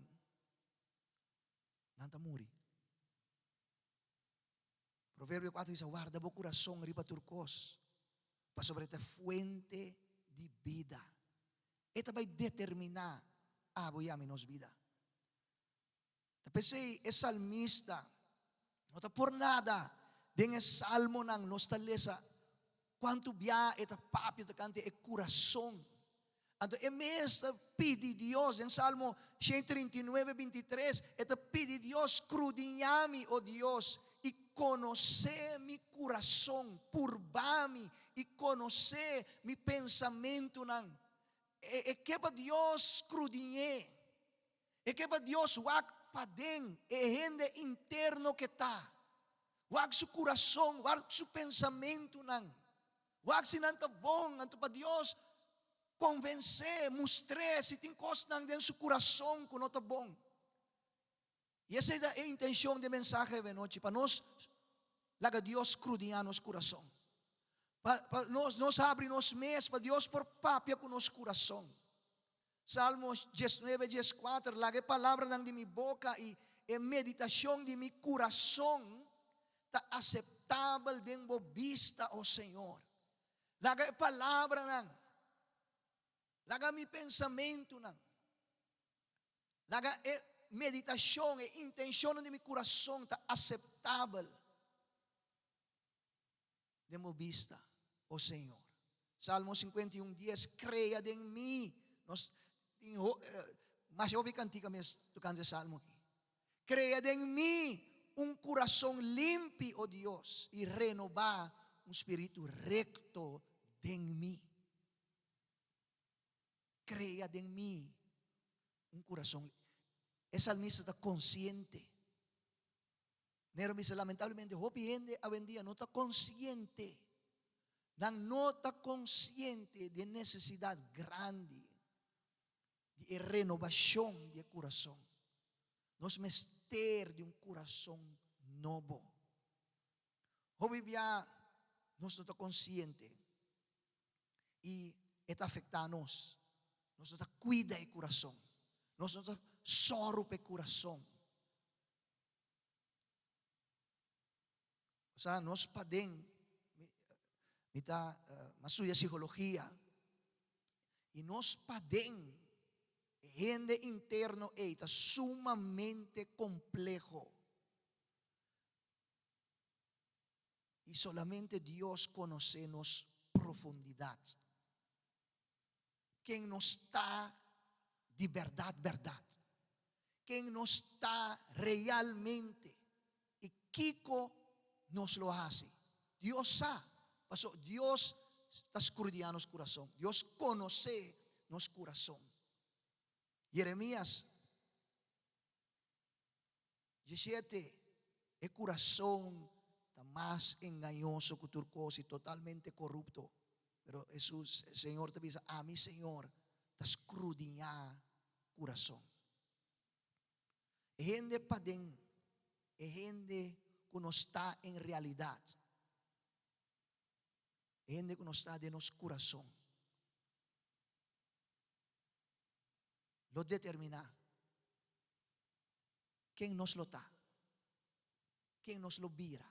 muri. Provérbio 4 diz: guarda o coração riba turcos, para sobre esta fuente de vida. Esta vai determinar a nos vida. Tapos é salmista, não está por nada, den salmo nang nostalesa, quanto bia esta papio de cante é coração. Então, é mesmo pedir Deus, em Salmo 139, 23, é pedir Deus, crudinhame, ó Deus, e conhecer meu coração, purbar-me, e conhecer meu pensamento. É que para Deus crudinhe, é que para Deus wak padeng, é gente interno que está, wak su coração, wak su pensamento, wak sinanta bom, anto para Deus, convencer, mostrar se tem coisas dentro do seu coração que não está bom. E essa é a intenção da mensagem de noite, para nós, laga Deus crudinhar nosso coração. Para nós abrir nos meios, para Deus por papia com nosso coração. Salmo 19, 14, laga a palavra de minha boca e a meditação de meu coração está aceitável dentro da vista, ó Senhor. Laga a palavra laga mi pensamento laga meditação e intenção de meu coração está aceitável de minha vista, ó Senhor. Salmo 51, 10, creia em mim. Mas eu vi cantiga mesmo tocando esse salmo aqui. Creia em mim coração limpo, ó Deus, e renovar espírito recto em mim. Creia em mim coração. Esse salmista está consciente. Nero dice, lamentablemente, hopi gente a vendía no está consciente. No está consciente de necesidad grande de renovación de corazón. Nos mester de corazón novo. Hopi ya no está consciente y está afectándonos. Nós está cuida do coração. Nós está sorro para o coração. O sea, nós podemos masuya psicologia e nós podemos gente interno está sumamente complexo. E solamente Deus conhece nos profundidade. Quem nos está de verdade. Quem nos está realmente. E Kiko nos lo hace. Deus sabe. Deus está escudriando nosso coração. Deus conhece nosso coração. Jeremias 17, El corazón está más engañoso que turcos y totalmente corrupto. Pero Jesús, el Señor te dice, a mi Señor, te escudriña corazón. Gente padén, gente que no está en realidad. Gente que no está de nuestro corazón. Lo determina. ¿Quién nos lo da? ¿Quién nos lo vira?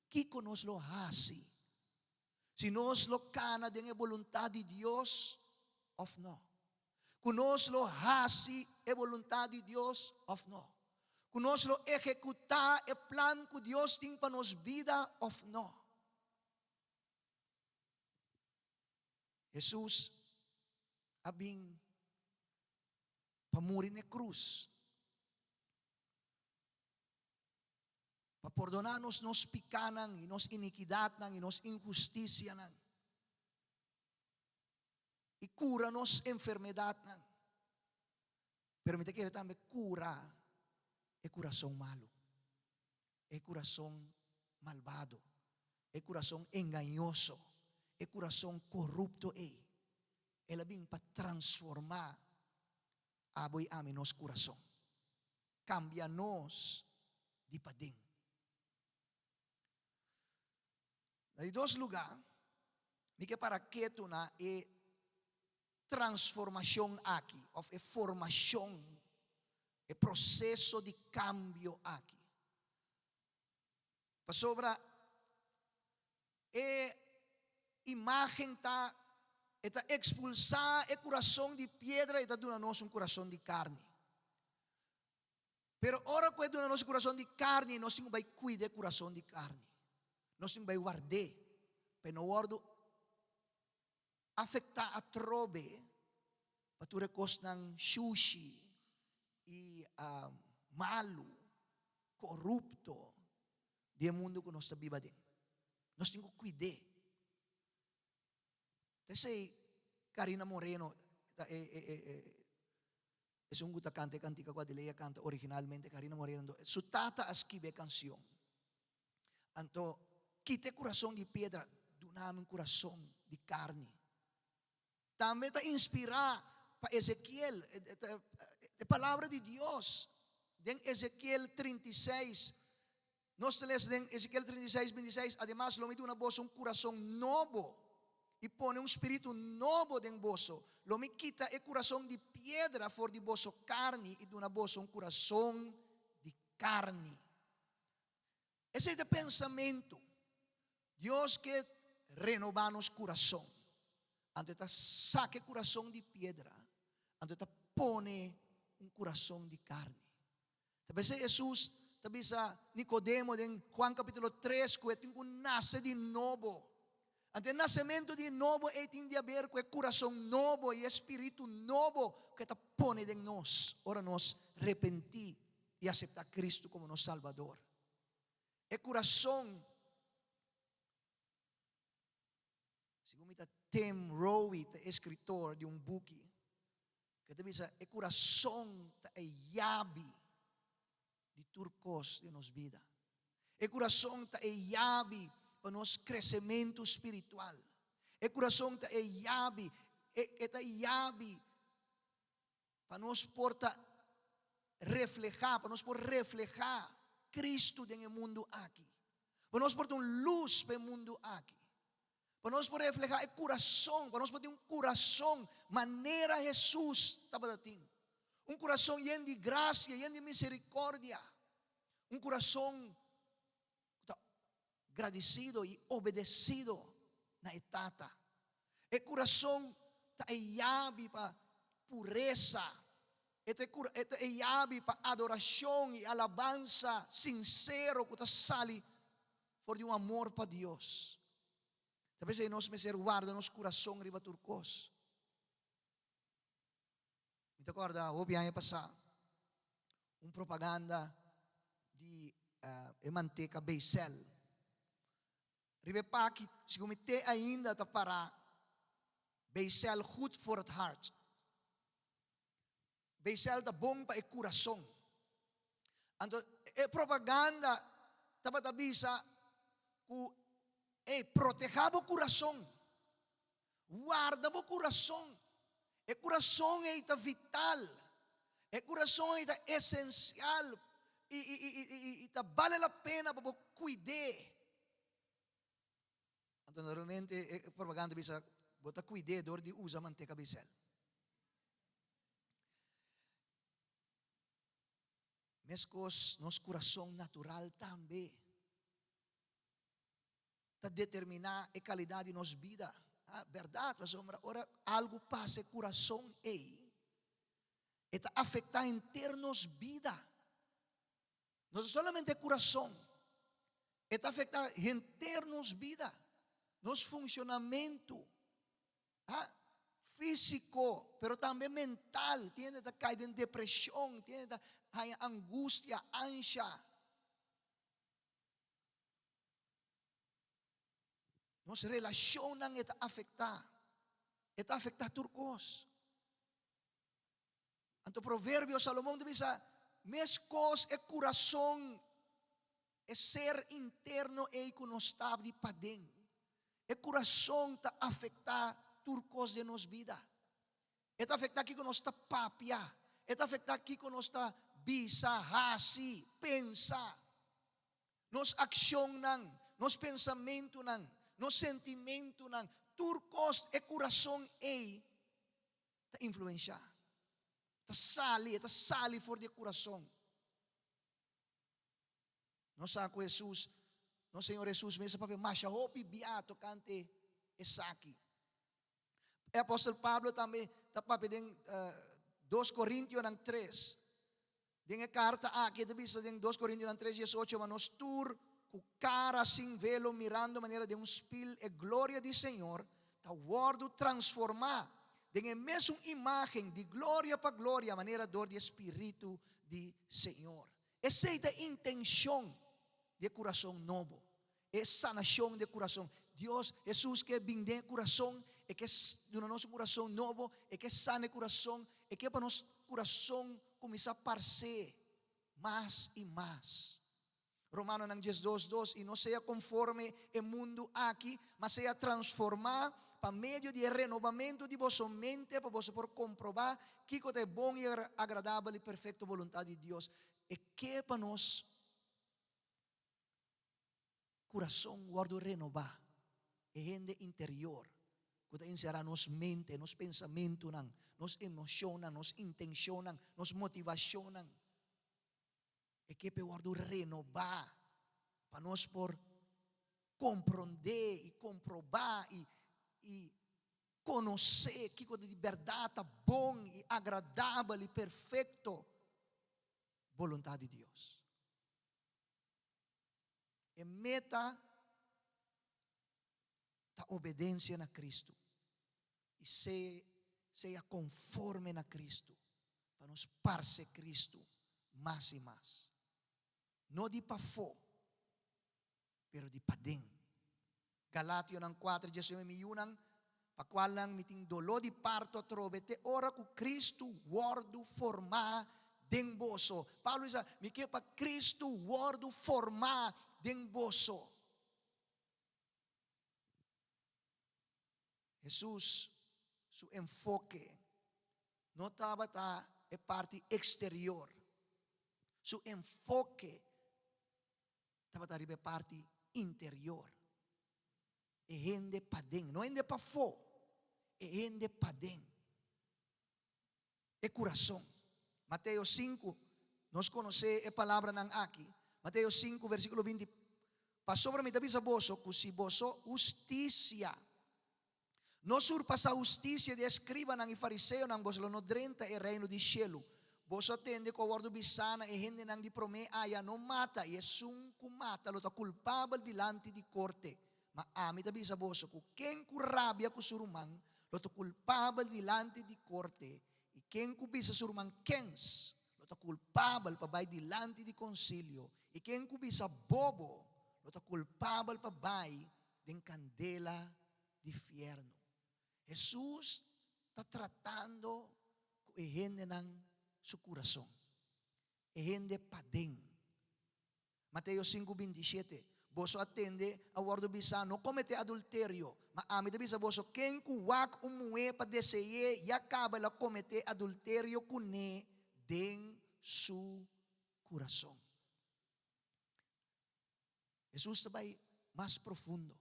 ¿Quién nos lo hace? Si nos lo cana de la voluntad de Dios, o no. Que nos lo hace la voluntad de Dios, o no. Que nos lo ejecuta el plan que Dios tiene para nos vida, o no. Jesús abing para morir na cruz. Para perdonarnos nos picanan y nos iniquidad y nos injusticia. Y cura nos enfermedad. Pero me te quiere también cura el corazón malo. El corazón malvado. El corazón engañoso. El corazón corrupto. Él viene para transformar a nos corazón. Cambianos de padín. Hay dos lugares que para que tu na transformación aquí, o formación, el proceso de cambio aquí. Para sobra imagen está expulsar el corazón de piedra y está dando-nos un corazón de carne. Pero ahora que dando-nos un corazón de carne, nós temos que cuidar do coração de carne. Nós temos que guardar, para não guardo afetar a trobe, para tu recostar sushi e malo, corrupto, do mundo que nós estamos vivendo. Nós temos que cuidar. Kasi Karina Moreno es un gusta cante cantica qua ella canta originalmente Karina Moreno. Su tata escribe canción. Anto quite corazón de piedra, doname un corazón de carne. También está inspirada para Ezequiel, la palabra de Dios. En Ezequiel 36, nos leemos en Ezequiel 36, 26, además lo mete una voz un corazón nuevo. Y pone un espíritu nuevo en vosso. Lo me quita el corazón de piedra for de vosso carne y de una voz un corazón de carne. Ese es el pensamiento. Dios que renova nos corazón. Antes te saque corazón de piedra, antes te pone un corazón de carne. Talvez Jesús, talvez Nicodemo en Juan capítulo 3, que tem un nace de nuevo. Ante el nacimiento de nuevo, tiene que ver con el corazón nuevo y espíritu nuevo que te pone en nos. Ahora nos arrepentí y aceptar a Cristo como nuestro Salvador. El corazón, según Tim Rowe, escritor de un buque, que te dice, el corazón es llave de turcos de nos vida. El corazón es llave para nosso crescimento espiritual. O coração é llave, é llave para nós porta reflejar, para nós por reflejar Cristo no mundo aqui. Para nós porta luz para o mundo aqui. Para nós por reflejar o coração, para nós por ter coração, maneira Jesus estava dando. Coração lleno de graça, lleno de misericórdia. Coração agradecido y obedecido na etapa. El corazón está llave para pureza. Está llave para adoración y alabanza sincero que sale por de un amor para Dios. Tal vez nós me guarda nos coração riba turcos. Me acorda, obviamente passar propaganda de manteca Becel. Ribe pa que se comete ainda tá para Becel goed voor het hart. Becel tá bom para o coração. Então, a propaganda tabatabisa ku protejabo coração. Guarda o coração. O coração é vital. O coração é essencial. E vale a pena para cuidar. Então, normalmente, a propaganda bisa, bota cuidar dor de usa manteca bisel. Mescos, nosso coração natural também. Está determinar a qualidade de nossa vida. Verdade, mas ora algo passa no coração aí. Está afetar internos vida. Não somente o coração. Está afetar internos vida. Nosso funcionamento físico, pero também mental. Tiene que cair em depressão, tiene que cair angústia, ansia. Nos relacionam eta afectar turcos. Anto provérbio Salomão diz, mescos e coração é ser interno e iconostável de padem. E coração está afectar turcos de nos vida. Está afectar aqui que nós está papia. Está afectar aqui que nós está bisa, hasi, pensa. Nos aksyonan, nos pensamento nan. No sentimento ng turcos e coração ei ta influenciar. Ta sali for de coração. No saco Jesus, no Senhor Jesus mesmo para masha hopi biato cante esaki. O apóstolo Pablo também ta papedeng 2 Coríntios 3. Dinge carta aqui de bisa ding 2 Coríntios 3:18 manos tur com cara sem velo, mirando a maneira de espelho e glória do Senhor, está guardo transformar em mesma imagem de glória para glória, a maneira do Espírito do Senhor. Essa é a intenção de coração novo, é sanação de coração. Deus, Jesus que binde coração, é que no nosso coração novo, é que sane coração, é que para nosso coração começar a parecer mais e mais. Romano ng 10:2, e não seja conforme o mundo aqui, mas seja transformar para meio de renovamento de vossa mente, para você por comprovar que é bom e agradável e perfeita vontade de Deus. E que para nós coração guardo renovar, e gente interior, que encerrar nos mente, nos pensamento, nos emocionam, nos intencionam, nos motivacionam. E que guardo renovar para nós por compreender e comprovar e conhecer que de verdade está bom e agradável e perfeito vontade de Deus. E meta da obediência a Cristo e seja conforme a Cristo para nos parecer Cristo mais e mais. Não de pafo, pero de padeng. Galatio ng 4, Jesus may yunang, pakwalang miting dolo di parto trobete, ora ku Cristo guardo forma deng boso. Paulo diz, mi que pa Cristo guardo forma deng boso. Jesus, su enfoque, não estava é parte exterior. Su enfoque estava a parte interior. E gente padeng, não é para fo, é gente padeng. É coração. Mateus 5, nós conhecemos a palavra ng aqui. Mateus 5, versículo 20. Passou para mim, tabi sa boso, kusi boso, justicia. Não surpassa a justiça de escriba ng fariseu ng boso nodrenta e reino de cielo. Boso atende ko guardo bisana e hindi nang di prome aya no mata e sung kumata lo ta culpable dilante di corte. Ma ami tabi sa boso ko ken kurabia ko surumang lo ta culpable dilante di corte e ken kubisa surumang kens lo ta culpable pabay dilante di concilio e ken kubisa bobo lo ta culpable pabay den candela di fierno. Jesus está tratando com a gente ng su coração. E gente padeng. Mateo 5:27. Boso atende a wardo bisa no comete adulterio. Maami de bisa boso ken ku wak umue pa deseye yakaba la comete adulterio kune den su corazón. Jesús também mais profundo.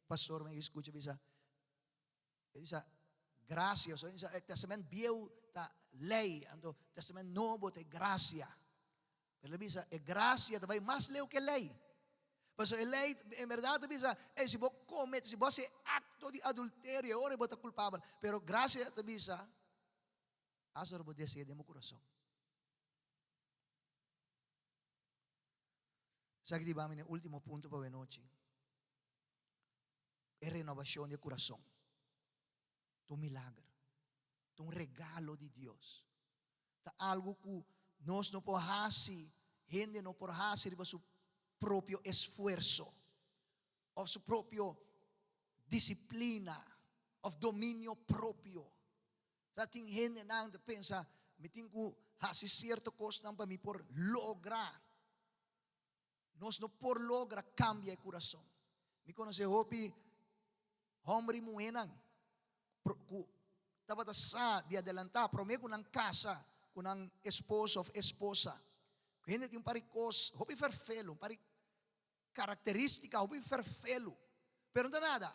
Pastor me escucha bisa gracia, so el testamento viejo ta lei, ando testamento novo te gracia. Pero bisa gracia também mais leu que lei. Mas a lei, em verdade, bisa se você comete, se você acto de adultério, ora você é culpável. Pero gracia te bisa, azar você decide no coração. Sabe que vamos no último ponto para a noite. É renovação de coração. Um milagre. Um regalo de Deus. Tá algo que nós não podemos fazer, gente não pode fazer de seu próprio esforço, ou sua própria disciplina, ou domínio próprio. Sabe, tem gente que pensa, me tenho que fazer certa coisa para me por lograr. Nós não por lograr cambia o coração. Me conhece hopi homem muenan estava sa de adelantar promete com casa com esposo ou esposa. Gente tem paricos, hopi ferfelo, pari característica hopi ferfelo. Pero não nada.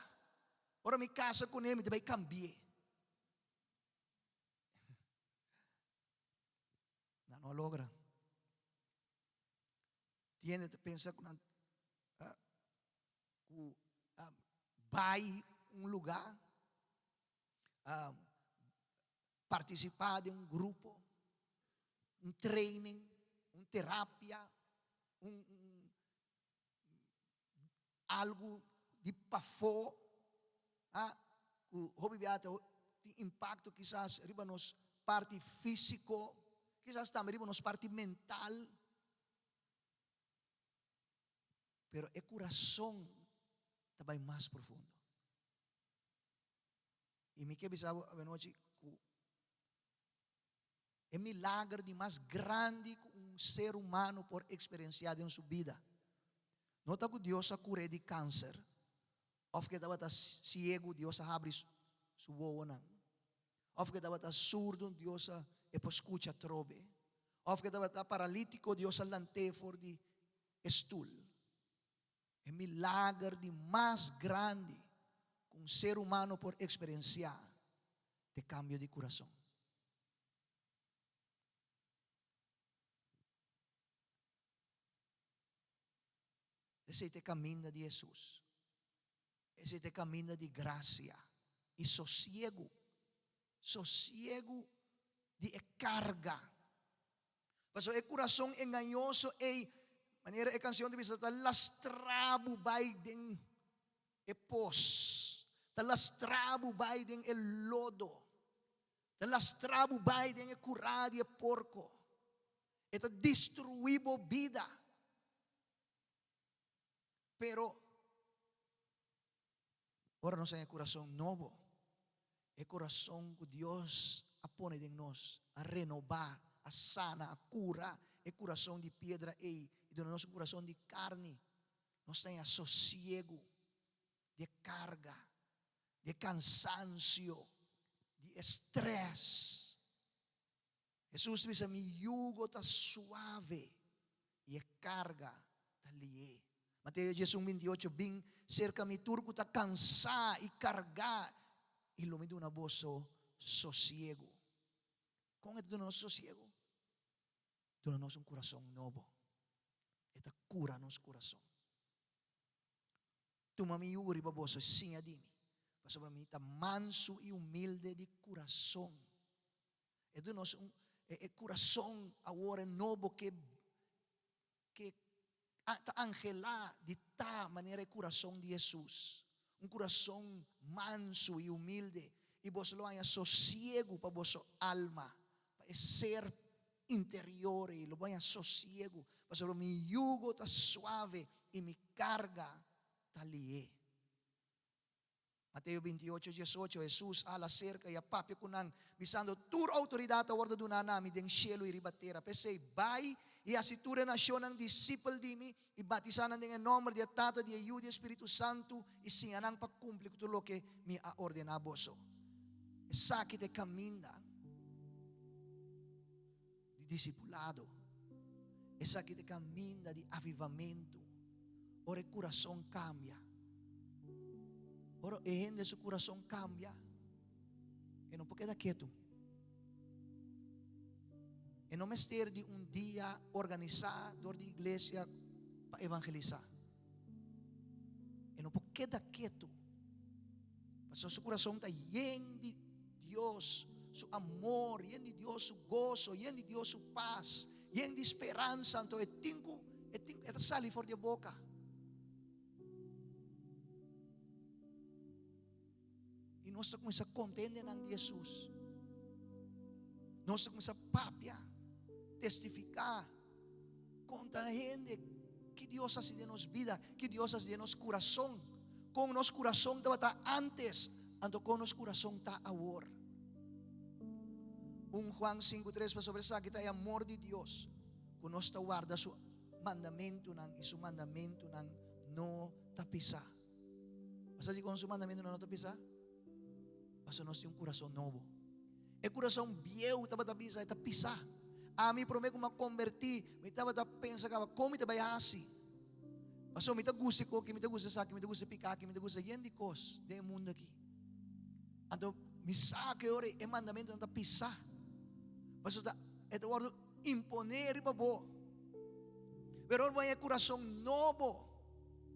Ora me casa com ele, vai cambiar. Não logra. Tiene que pensar que vai lugar, participar de grupo, training, terapia, algo de pafo, tem impacto quizás riba nos parte físico, quizás também riba nos parte mental. Pero o coração também mais profundo. E me que bisabo a noite é milagre de mais grande que ser humano por experienciar em sua vida. Nota que Deus a cura de câncer, ou que estava ciego, Deus a abre sua boca, ou que estava surdo, Deus a escuta trobe, ou que estava paralítico, Deus a lante for de stool. É milagre de mais grande que ser humano por experienciar de cambio de coração. Esse é o caminho de Jesus. Esse é o caminho de graça e sossego. Sossego de carga. Mas o coração enganoso é maneira a canção de bisa lastrabo bay den pos, lastrabo bay den lodo, lastrabo bay den curado e porco, eta destruibo vida. Pero ora nós é coração novo, é coração que Deus apone de nós a renovar, a sana, a cura, é coração de pedra e do nosso coração de carne, nós temos sossego, de carga, de cansancio, de estresse. Jesus diz: mi jugo está suave e a carga está lié. Mateus 18, bem cerca mi turco está cansar e cargar e lo me dá uma voz sossego. Com é do nosso sossego? Do nosso coração novo. Eta cura nos coração. Tu mami yuri baboso sim adini. Pastor para mim tá manso e humilde de coração. É do nosso coração agora novo que tá angelá de ta maneira coração de Jesus. Coração manso e humilde e vos lo haya sossego para vosso alma, para ser interior e lo vaya sossego. Pastor, mi yugo está suave y mi carga está lié. Mateo 28:18, Jesus ala cerca e a papia kunang bisando tur autoridade a orda do nanami den cielo e ribatera. Pensei, vai e asitura nasyon ang disciple dimi, ibatisanan din ang nombre de Tata, de Iu, de Espiritu Santo, e sim anang pagkumpli ko tulo que mi a ordenaboso. E sakit e caminda de discipulado. E sakit e caminda de avivamento. Ora o coração cambia. Ora e gente su coração cambia. E não pode quedar quieto. E não mestre de dia organizar door de igreja para evangelizar. E não pode quedar quieto. Mas su coração está lleno de Deus, su amor, lleno de Deus, su gozo, lleno de Deus, su paz, lleno de esperança. Então é tingo sali fora de boca. E nós começamos a contender em Jesus. Nós começamos a papia, testificar, contar a gente que Deus faz de nossa vida, que Deus faz de nosso coração. Com nosso coração estava antes, ando com nosso coração está agora. Juan 5:3 para sobre essa que está o amor de Deus. Que nós está guarda su mandamento nan e su mandamento nan no tapisa. Basta com su mandamento não tapisa. Basta nós temos coração novo. E coração viejo estava tapisa, está pisar. A mim prometo me converti, me estava pensando como me vai assim. Mas eu me gusta ko, que me gusta sa, que me gusta picar, que me gusta yendi cos do mundo aqui. Então, me saque ora e mandamento não pisar. Mas é o word imponer babo. Pero ora é coração novo.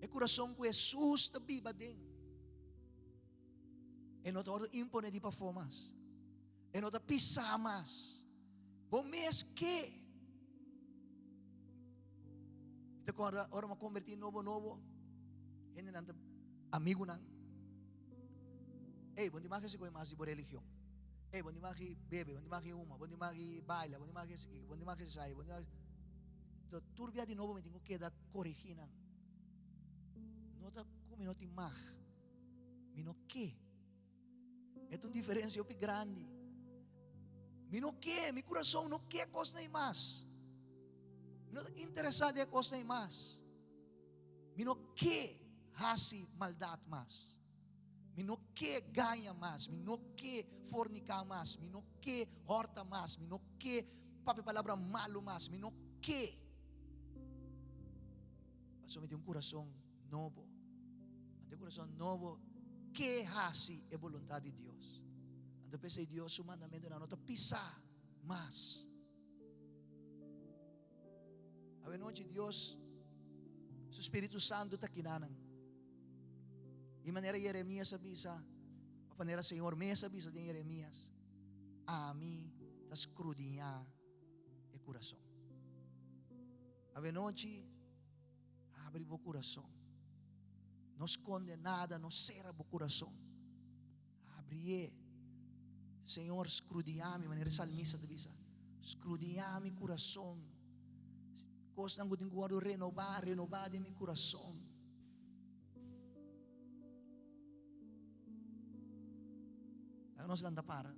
É coração que Jesus está viva dentro. E não word imponer de performance. E não pisar mais. Bom mês que então, agora me converti novo. Hindi nang amigo nang. Bundi maki si ko mas de religião. Bundi maki bebe, bundi maki uma, bundi maki baila, bundi maki siki, bundi maki sai, bundi maki. Então, turbia de novo me tenho que dar corriginan. Nota como não te mag. Mino que? É uma diferença muito grande. Mino que? Mi coração não quer coisa nem mais. Não interessado em coisa nem mais. Mi não quer hasi maldade mais. Mi não quer ganha mais. Mi não quer fornicar mais. Mi não quer horta mais. Mi não quer papi palavra malo mais. Mi não quer. Mas eu me tenho coração novo. Tenho coração novo que hasi é vontade de Deus. Então pensei Deus o mandamento na nota pisar mais. A noite Deus, o Espírito Santo está aqui nanang. De maneira Jeremias avisa, a maneira Senhor Mesa avisa de Jeremias, a mim está escrudinhar o coração. A noite abre o coração. Não esconde nada, não cerra o coração. Abre, Senhor, escrudinhar de maneira salmista avisa, escrudinhar meu coração. Coisa não tenho guardo renovar de meu coração. Aí nós landa para.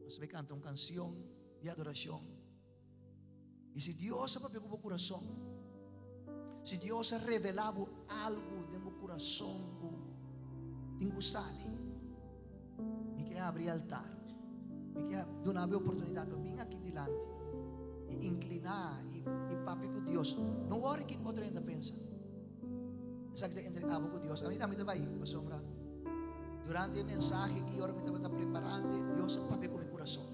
Nós vai cantar uma canção de adoração. E se Deus é para o coração, se Deus é revelado algo de meu coração, tenho sali. Me quer abrir altar. Me quer dar uma oportunidade para vir aqui delante. E inclinar e papi com Deus. Não ore que outra gente pensa. Sabe que entre abo com Deus. A mim também vai, sombra. Durante a mensagem que eu me estava preparando, Deus papi com meu coração.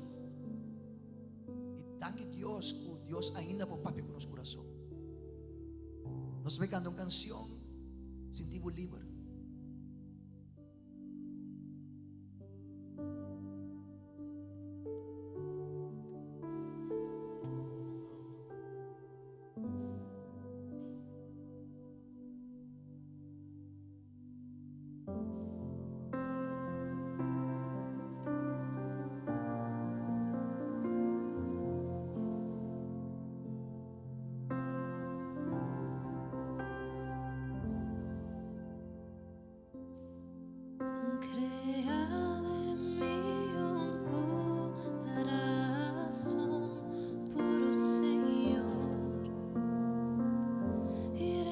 E danke Deus que Deus ainda por papi com nosso coração. Nós vamos cantar uma canção, sentimos livre.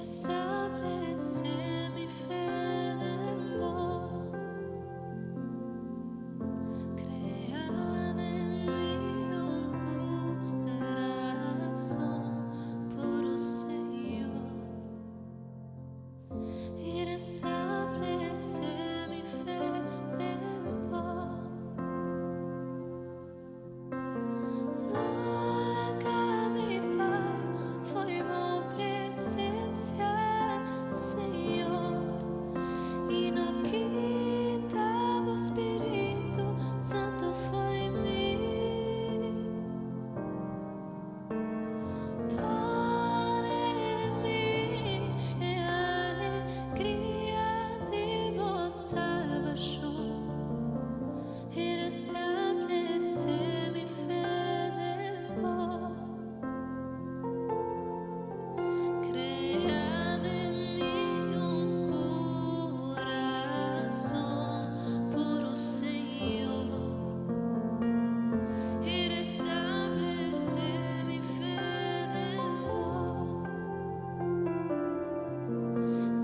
Establece mi fe en vos, crea de mí un corazón puro, Señor, y restablece mi fe en vos. No larga mi Pai, foi boa presença, Senhor, e no quita o Espírito Santo foi em mim. Põe em mim a alegria de vossa salvação, e restabelece mi fe en vos. Crea de mí un corazón puro, Señor, y restablece mi fe en vos.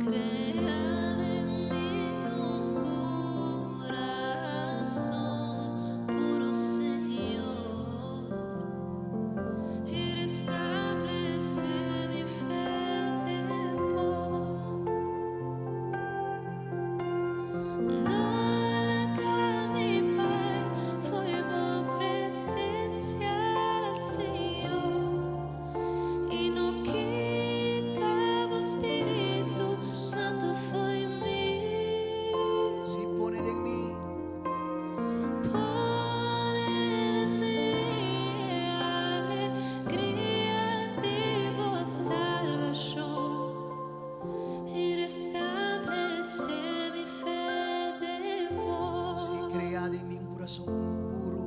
Crea de mí un corazón puro, Señor, y restablece mi fe en vos. No larga mi Pai, foi boa presença, Senhor, e no quita o Espírito Santo foi em mim. Si ponen en mí Põe em mim a alegria de vossa salvação, e restabelece mi fe en vos. si cread en mí un corazón puro,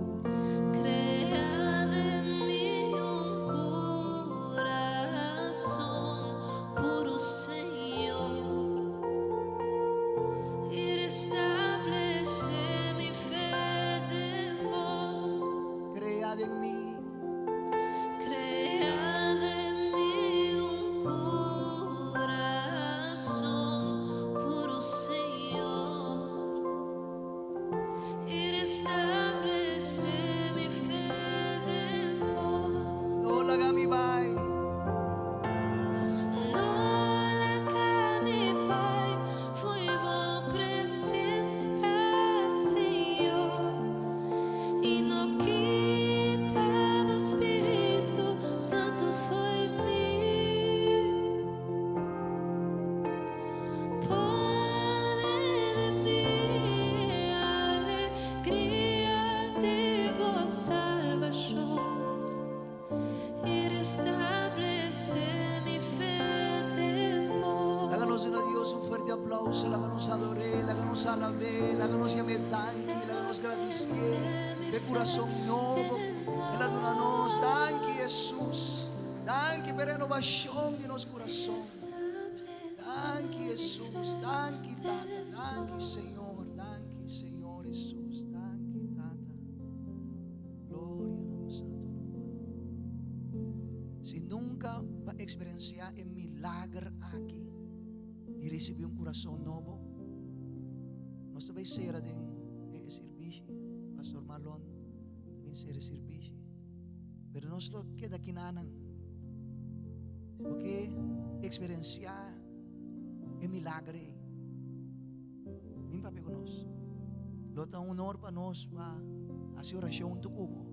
Crea de mí un corazón puro, Señor, y restablece mi fe en vos. cread en mí Crea de mí un corazón puro, Señor, y restablece mi fe en vos. no la haga mi Pai, No larga mi Pai, foi boa presença, Senhor, e no quita o Espírito Santo foi em mim. Põe em mim a alegria de vossa salvação, e restablece mi fe en vos. háganos a Dios un fuerte aplauso, háganos adoré, háganos alabé, háganos llame tanti, háganos gracié, de corazón nuevo, el adoranos, tanki Jesús, tanki per renovación de nuestro corazón, tanki Jesús, tanki Tata, tanki Señor Jesús, tanki Tata, gloria a nuestro santo nombre. Si nunca va a experienciar el milagro aquí y recibir un corazón nuevo, no se va a ser de servicio, Pastor Marlon, también ser de servicio, pero no se lo queda aquí nada, porque experienciar el milagro, mi papá con nosotros, lo tan honor para nosotros, va a hacer oración en tu cubo,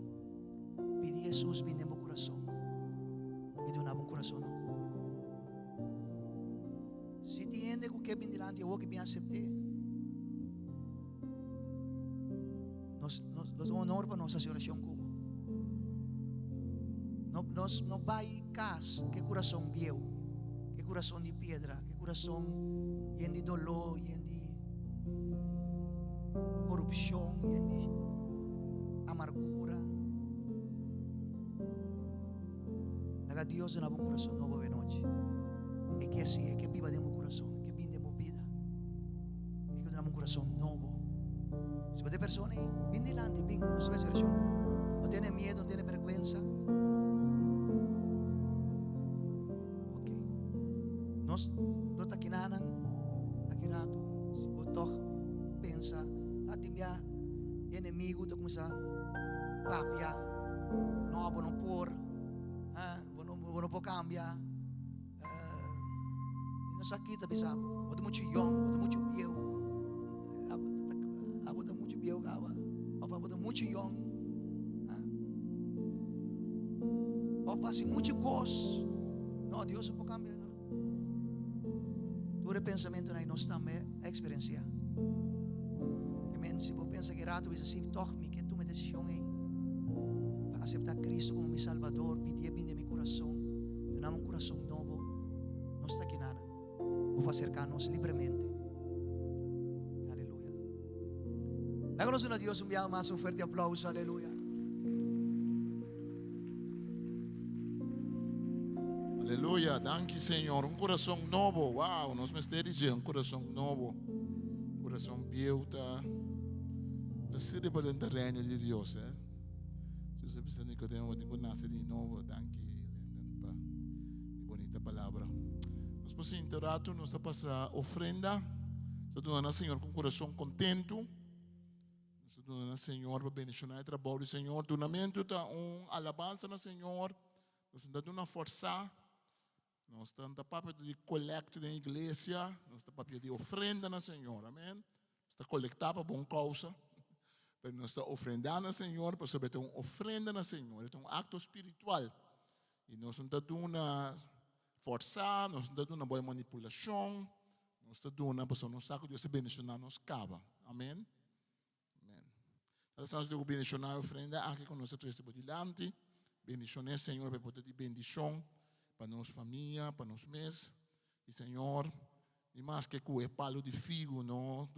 pedir a Jesús viene en mi corazón. E donava um coração novo. Se tiende com o que vem delante, eu que bem aceitei. Nós honor para nós essa oração cubo. Nós não vai casa que coração viu, que coração de pedra, que coração de dolor, de corrupção, de amargura. Haga Dios en un corazón nuevo de noche. Es que así, es que viva de un corazón, que vindemos vida. Es que tenemos un corazón nuevo. Si usted persona, ven delante, ven, no se ve hacer show. No tiene miedo, no tiene vergüenza. Ok. no ta kinanan akirato si botok pensa ating biya enemigo to kumisa papia no abono por bono po cambia no sakita bisamo boto mucho young boto mucho viejo boto mucho viejo kawa boto mucho young faz mucho cos no Dios po cambia no tu pensamento na nós também experiência que men se po pensa que rato bisa si toch mi que tu me decisão aí para aceitar Cristo como mi Salvador pedir bem de mi coração tenamos um coração novo nós está aqui nada vou acercar-nos livremente aleluia dáganos a Dios un día más un fuerte aplauso aleluya. Aleluia, danke Senhor. Um coração novo, uau, nós me está dizendo um coração novo, coração viejo, tá sirve para dentro do reino de Deus, Se você precisa de Nicodemo, tem que nascer de novo, danke, linda, bonita palavra. Nós podemos entrar, nós estamos passar ofrenda, nós estamos Senhor com coração contento, nós estamos Senhor para bendicionar o trabalho do Senhor, donamento tá alabança no Senhor, nós estamos uma força. Nós estamos a papel de collecte na igreja, nós estamos a papel de ofrenda na Senhor, amém? Nós estamos a colectar para boa causa, mas nós estamos a ofrendar na Senhor, para saber uma ofrenda na Senhor, é um acto espiritual. E nós não estamos uma força, nós não estamos uma boa manipulação, nós estamos uma pessoa não sabe que Deus se bendicionar nos cava, amém? Amém. Nós estamos a bendicionar a ofrenda, aqui com nós estamos a dilante, bendicionar Senhor, para poder te bendição, para nossa família, para nosso mês. E Senhor, de mais que o palo de figo não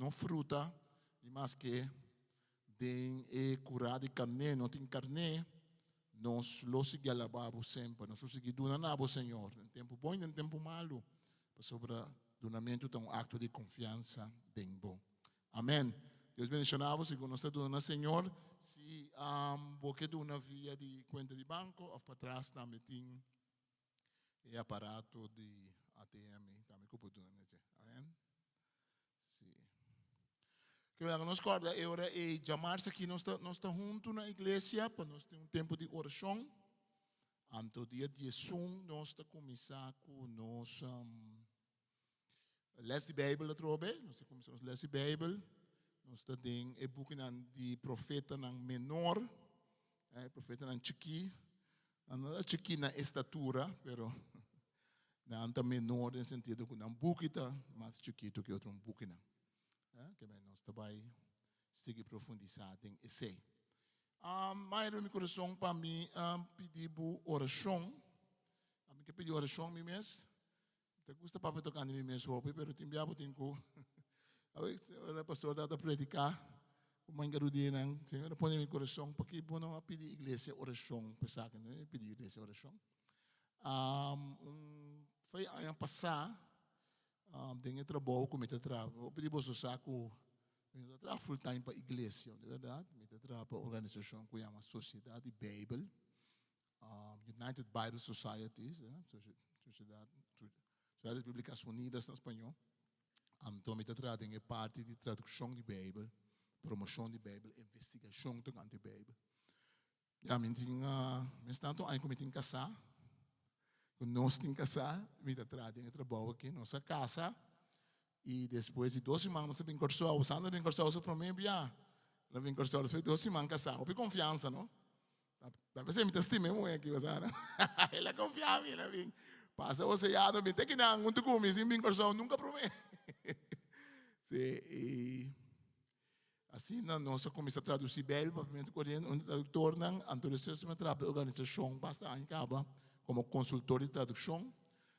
fruta, de mais que tem curar de carne, não tem carne, nós lo seguimos alabado sempre, nós lo seguimos donando, Senhor, em tempo bom e em tempo malo, para sobre donamento um acto de confiança dentro. Amém. Deus bendicionava, segundo nós estamos Senhor, se você dona via de conta de banco, ou para trás também tem e aparato de ATM também que pode donar, amém? Sim. Que nós corda agora e chamar-se aqui nós está junto na igreja para nós ter um tempo de oração. Anto dia de som nós está começar com nós ler a Bíblia trobe, nós começamos a ler a Bíblia. Nós está tem e book de profeta nang menor, profeta nang chiqui. Não chiqui na estatura, pero na anta menor no sentido que não buquita, mais chiquito que outro buquina. Que bem nós também seguir profundizar em esse. Mas no meu coração para mim pedir oração. A mim que pedir oração mim mesmo. Te gusta para tocar mim mesmo, hope, pero timbiabo tenho. O pastor dá predicar. Como engarudinho nang Senhor põe no meu coração porque bom não pedir igreja oração, pensar que não pedir igreja oração. Foi ano passado, tenho trabalho com meu trabalho. Eu pedi para o saco, eu trabalho full time para a igreja, de verdade. Eu trabalho para a organização que chama Sociedade Bible, United Bible Societies, Sociedades Bíblicas Unidas em espanhol. Então, eu trabalho em parte de tradução de Bíblia, promoção de Bíblia, investigação de Bíblia. Já me tanto aí como tem casar. Quando nós temos que casar, me trabalho aqui nossa casa e depois de 2 semanas você vem cursar, o Sandro vem cursar o primeiro dia, ela vem cursar depois de 2 semanas casar, com confiança, não? Da vez me estima muito aqui, você sabe? Ela confia em mim, ela vem. Passa você já não me tem que não, muito comigo, se vem cursar nunca promete. E assim nós começamos a traduzir Bíblia, para correndo um tradutor não, então nós me trabalho organização passa em cabo como consultor de tradução.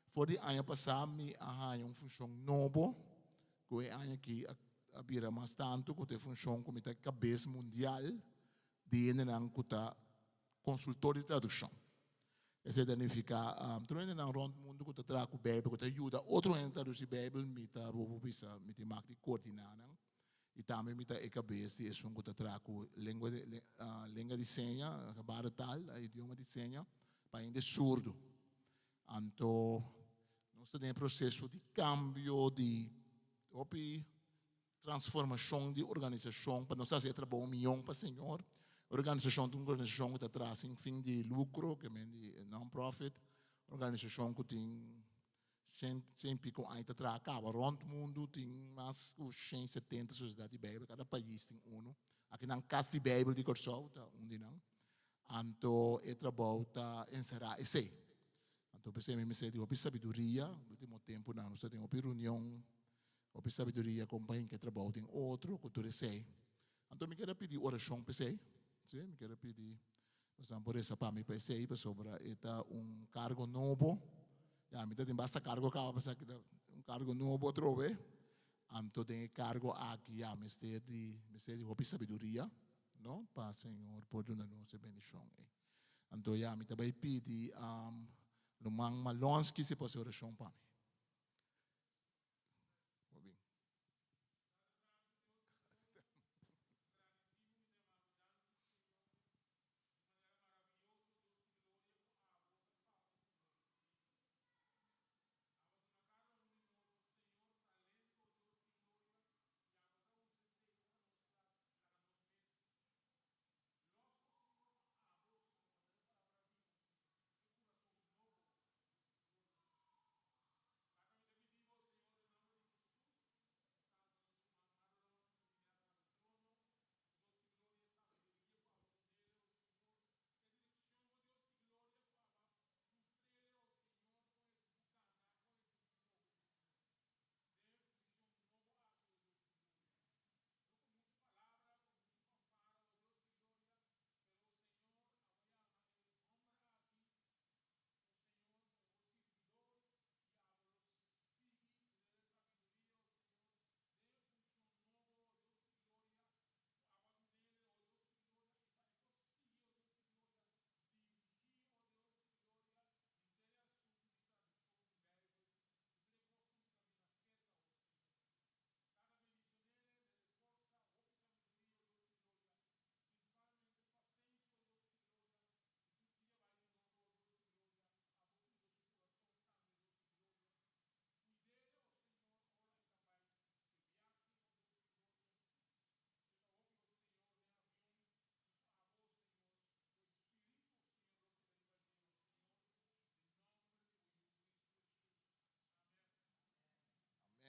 Foi de ano passado me arranhei uma função nova, que é ano que abrir mais tanto, que tem função como a cabeça mundial de não consultor de tradução. Esse significa trono na rondo mundo que traga a Bíblia, que ajuda outro a traduzir a Bíblia, me tá me tem mais de coordenar, e também me tá a cabeça é um que traga língua de senha, acabar tal, idioma de senha, para ainda surdo. Então, nós estamos em processo de cambio, de transformação de organização, para nós fazer trabalho milhão para o Senhor. Organização de uma organização que está sem fim de lucro, que é de non-profit, organização que tem sempre com a tra acaba rond o mundo, tem mais de 170 sociedades de Bíblia, cada país tem um. Aqui na casa de Bíblia de Corsol, tá onde não. Então, é trabalho tá encerrar esse. Então, pensei me sei de sabedoria, no último tempo não, nós temos reunião, sabedoria com pai que trabalha tem outro, que tu sei. Então, me quero pedir oração para você. Sim, me quero pedir, por essa para mim para você, para sobre eta cargo novo. Já me tem basta cargo acaba pensar que cargo novo outro vez. Então, tem cargo aqui, já me sei de sabedoria, não? Para Senhor por dar nossa bendição. Então, já me também pedir lumang malonski se pode oração para mim.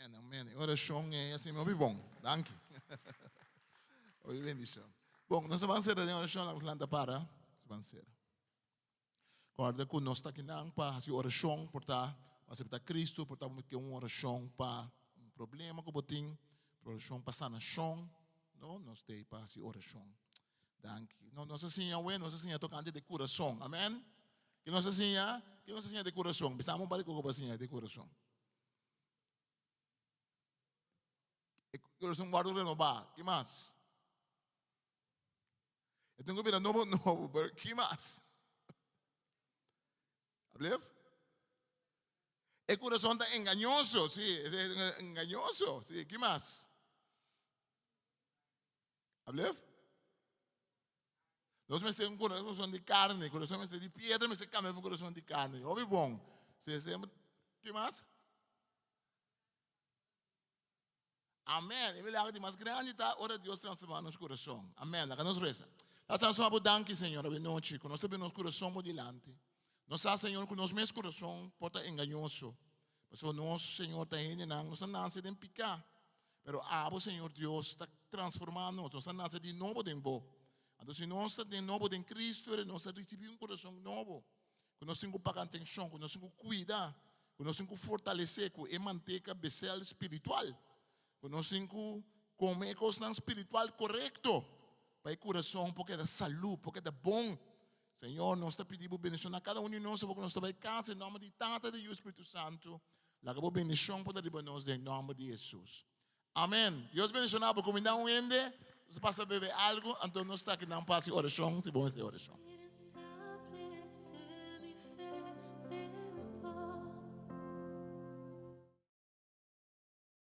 Amém. Oração é assim, meu bom. Danke. Oi, bendição. Bom, nós vamos fazer a oração na planta para. Vamos fazer. Guarda que nós estamos aqui para fazer oração, para aceitar Cristo, para ter uma oração para um problema que botem, oração para sanação, não? Nós temos para fazer oração. Danke. Nós assim, nós assim, tocante de coração. Amém. Que nós assim, de coração. Precisamos para que assim de coração. Coração guarda renovar. Que mais? Eu tenho que ver novo, que mais? Ablef? O coração está engañoso, sim, é engañoso, sim, que mais? Ablef? Nós temos um coração de carne, coração de pedra, mas cambia para um coração de carne. Óbvio bom. Que mais? Amém. E milagre de mais grande está ora Deus transformar nosso coração. Amém. Lá que nós reza. Nós transformamos danke, Senhor, a noite, que nós temos nosso coração por delante. Nós sabemos, Senhor, que nosso mesmo coração pode estar engañoso. Mas o nosso Senhor está indo, nós não nascemos em picar. Mas o Senhor Deus está transformando nós. Nós não nascemos de novo em bo. Então, se nós estamos de novo em Cristo, nós recebemos um coração novo. Que nós temos que pagar atenção, que nós temos que cuidar, que nós temos que fortalecer, que manter a becel espiritual. Que nós temos que comer coisas espiritual correto. Para o coração, porque é da saúde, porque é da bom. Senhor, nós te pedimos bendição a cada um de nós, porque nós estamos em casa, em nome de Tata e do Espírito Santo. Lá que bendição para nós, em nome de Jesus. Amém. Deus bendicionado por combinar um ende. Se passa a beber algo, então nós estamos aqui na paz e oração, se bom esta oração.